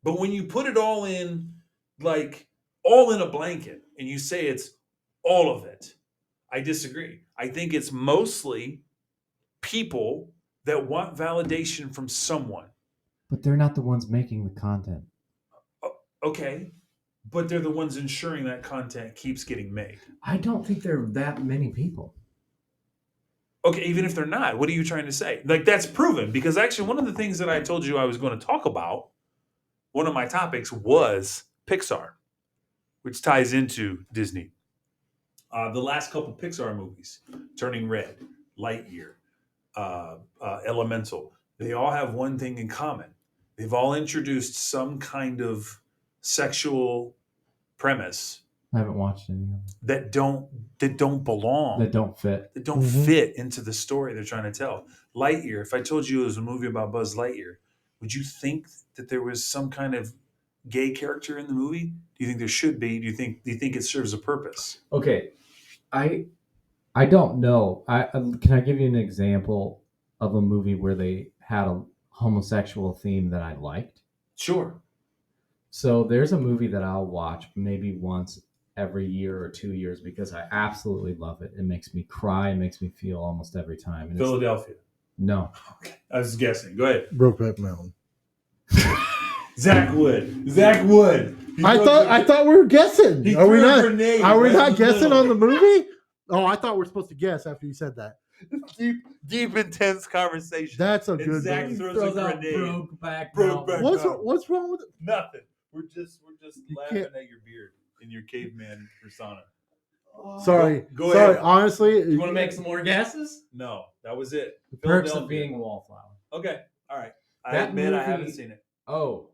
But when you put it all in, like all in a blanket, and you say it's all of it, I disagree. I think it's mostly people that want validation from someone. But they're not the ones making the content. Okay, but they're the ones ensuring that content keeps getting made. I don't think there are that many people. Okay, even if they're not, what are you trying to say? Like, that's proven, because actually one of the things that I told you I was going to talk about, one of my topics was Pixar, which ties into Disney. The last couple Pixar movies, Turning Red, Lightyear, Elemental, they all have one thing in common. They've all introduced some kind of sexual premise I haven't watched any of them. that don't belong. That don't fit. That don't fit into the story they're trying to tell. Lightyear, if I told you it was a movie about Buzz Lightyear, would you think that there was some kind of gay character in the movie? Do you think there should be? Do you think it serves a purpose? Okay. I don't know. Can I give you an example of a movie where they had a homosexual theme that I liked? Sure. So there's a movie that I'll watch maybe once every year or 2 years because I absolutely love it. It makes me cry. It makes me feel almost every time. And Philadelphia. No. Okay. I was guessing. Go ahead. Brokeback Mountain. Zach Wood. I thought we were guessing. Are we not? Are we not guessing on the movie? Oh, I thought we were supposed to guess after you said that. Deep, intense conversation. That's a And good Zach movie. throws a grenade. Brokeback Brokeback Mountain. What's wrong with it? Nothing. We're just laughing can't- at your beard in your caveman persona. Sorry. Go Sorry. ahead. Honestly, You want to make some more guesses? No, that was it. The Perks of Philadelphia. Being a Wallflower. Okay. All right. I That admit I movie- haven't seen it. Oh,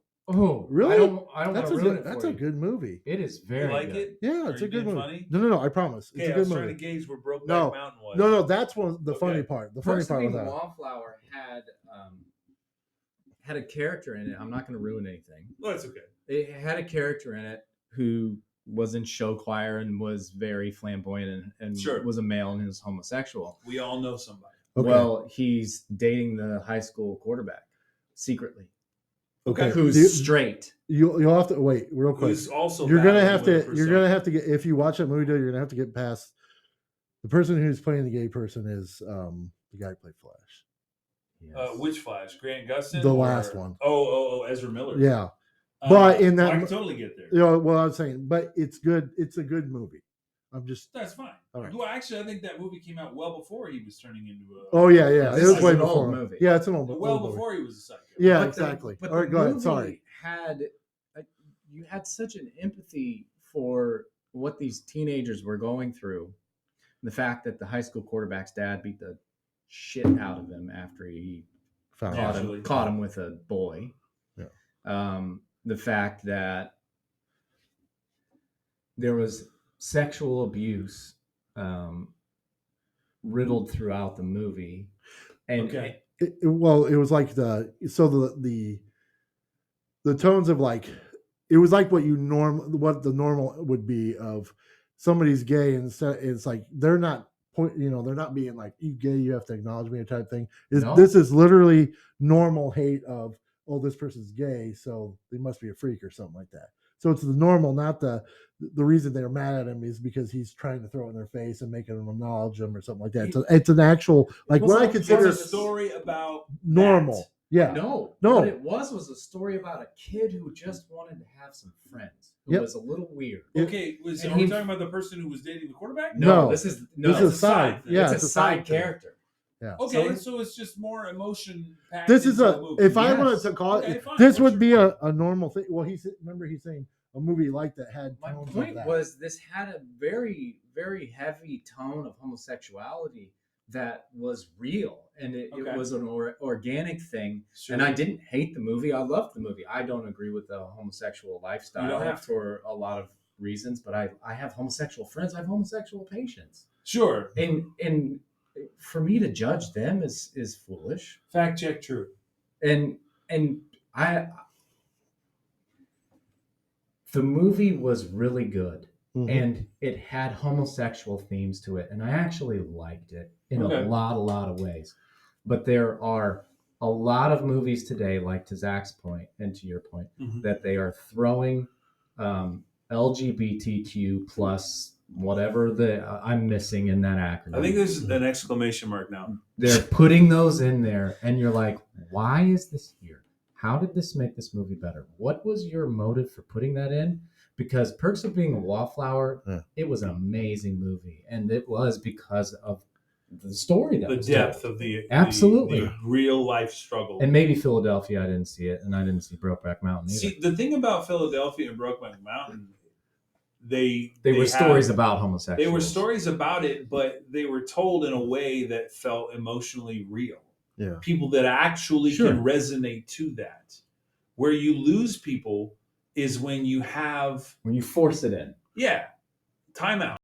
really? I don't want That's to a ruin good. it for That's you. a good movie. It is very You like good. it? Yeah, it's Are a you good being movie. funny? No. I promise. It's Okay, a I good was trying movie. to gauge where Brokeback No. Mountain was. No. That's the funny Okay. part. The funny Perks of part was Being a that. Wallflower had a character in it. I'm not going to ruin anything. No, it's okay. It had a character in it who was in show choir and was very flamboyant and Sure. was a male and was homosexual. We all know somebody. Okay. Well, he's dating the high school quarterback secretly, Okay. who's straight. You'll have to wait real quick. Who's also You're gonna battling have with a to. You're persona. gonna have to get. If you watch that movie, you're gonna have to get past. The person who's playing the gay person is the guy who played Flash. Yes. Which Flash? Grant Gustin? The last one. Oh, Ezra Miller. Yeah. But in that- I can totally get there. You know what I'm saying, but it's good. It's a good movie. I'm just. That's fine. All right. Well, actually, I think that movie came out well before he was turning into a. Oh yeah. It This was is way an before. old movie. Yeah, it's an old. well old movie. before he was a psycho. Yeah, But the- exactly. But All right, the go ahead. movie Sorry. you had such an empathy for what these teenagers were going through. The fact that the high school quarterback's dad beat the shit out of him after he Found Yeah. out. Actually. caught him with a boy. Yeah. The fact that there was sexual abuse riddled throughout the movie, and Okay. Well, it was like the tones of like it was like what the normal would be of somebody's gay and it's like they're not they're not being like you gay you have to acknowledge me type thing. No. This is literally normal hate of this person's gay so they must be a freak or something like that. So it's the normal, not the reason they're mad at him is because he's trying to throw it in their face and making them acknowledge them or something like that. So it's an actual, like what I consider it's a story about normal. that. Yeah. No. No. What it was a story about a kid who just wanted to have some friends, who Yep. was a little weird. Okay, are we And talking about the person who was dating the quarterback? No. This is This is a side. thing. Yeah, it's a side thing. character. Yeah. Okay, so it's just more emotion packed. This is a movie. if I Yes. wanted to call it, Okay, fine. this What's would your be a normal thing. Well, he's saying a movie like that had My tones of point that. was this had a very, very heavy tone of homosexuality that was real, and it Okay. was an organic thing. Sure. And I didn't hate the movie. I loved the movie. I don't agree with the homosexual You don't lifestyle have to. for a lot of reasons, but I have homosexual friends. I have homosexual patients, Sure. and for me to judge them is foolish. Fact check true. And the movie was really good. Mhm. And it had homosexual themes to it, and I actually liked it in Okay. a lot of ways. But there are a lot of movies today, like to Zach's point and to your point, Mhm. that they are throwing LGBTQ plus whatever I'm missing in that acronym. I think there's an exclamation mark now. They're putting those in there, and you're like, why is this here? How did this make this movie better? What was your motive for putting that in? Because Perks of Being a Wallflower, It was an amazing movie, and it was because of the story that The was depth told. of the Absolutely. the real life struggle. And maybe Philadelphia, I didn't see it, and I didn't see Brokeback Mountain either. See, the thing about Philadelphia and Brokeback Mountain, they were have- stories about homosexuals. They were stories about it, but they were told in a way that felt emotionally real. Yeah. People that actually Sure. can resonate to that. Where you lose people is when you have when you force it in. timeout.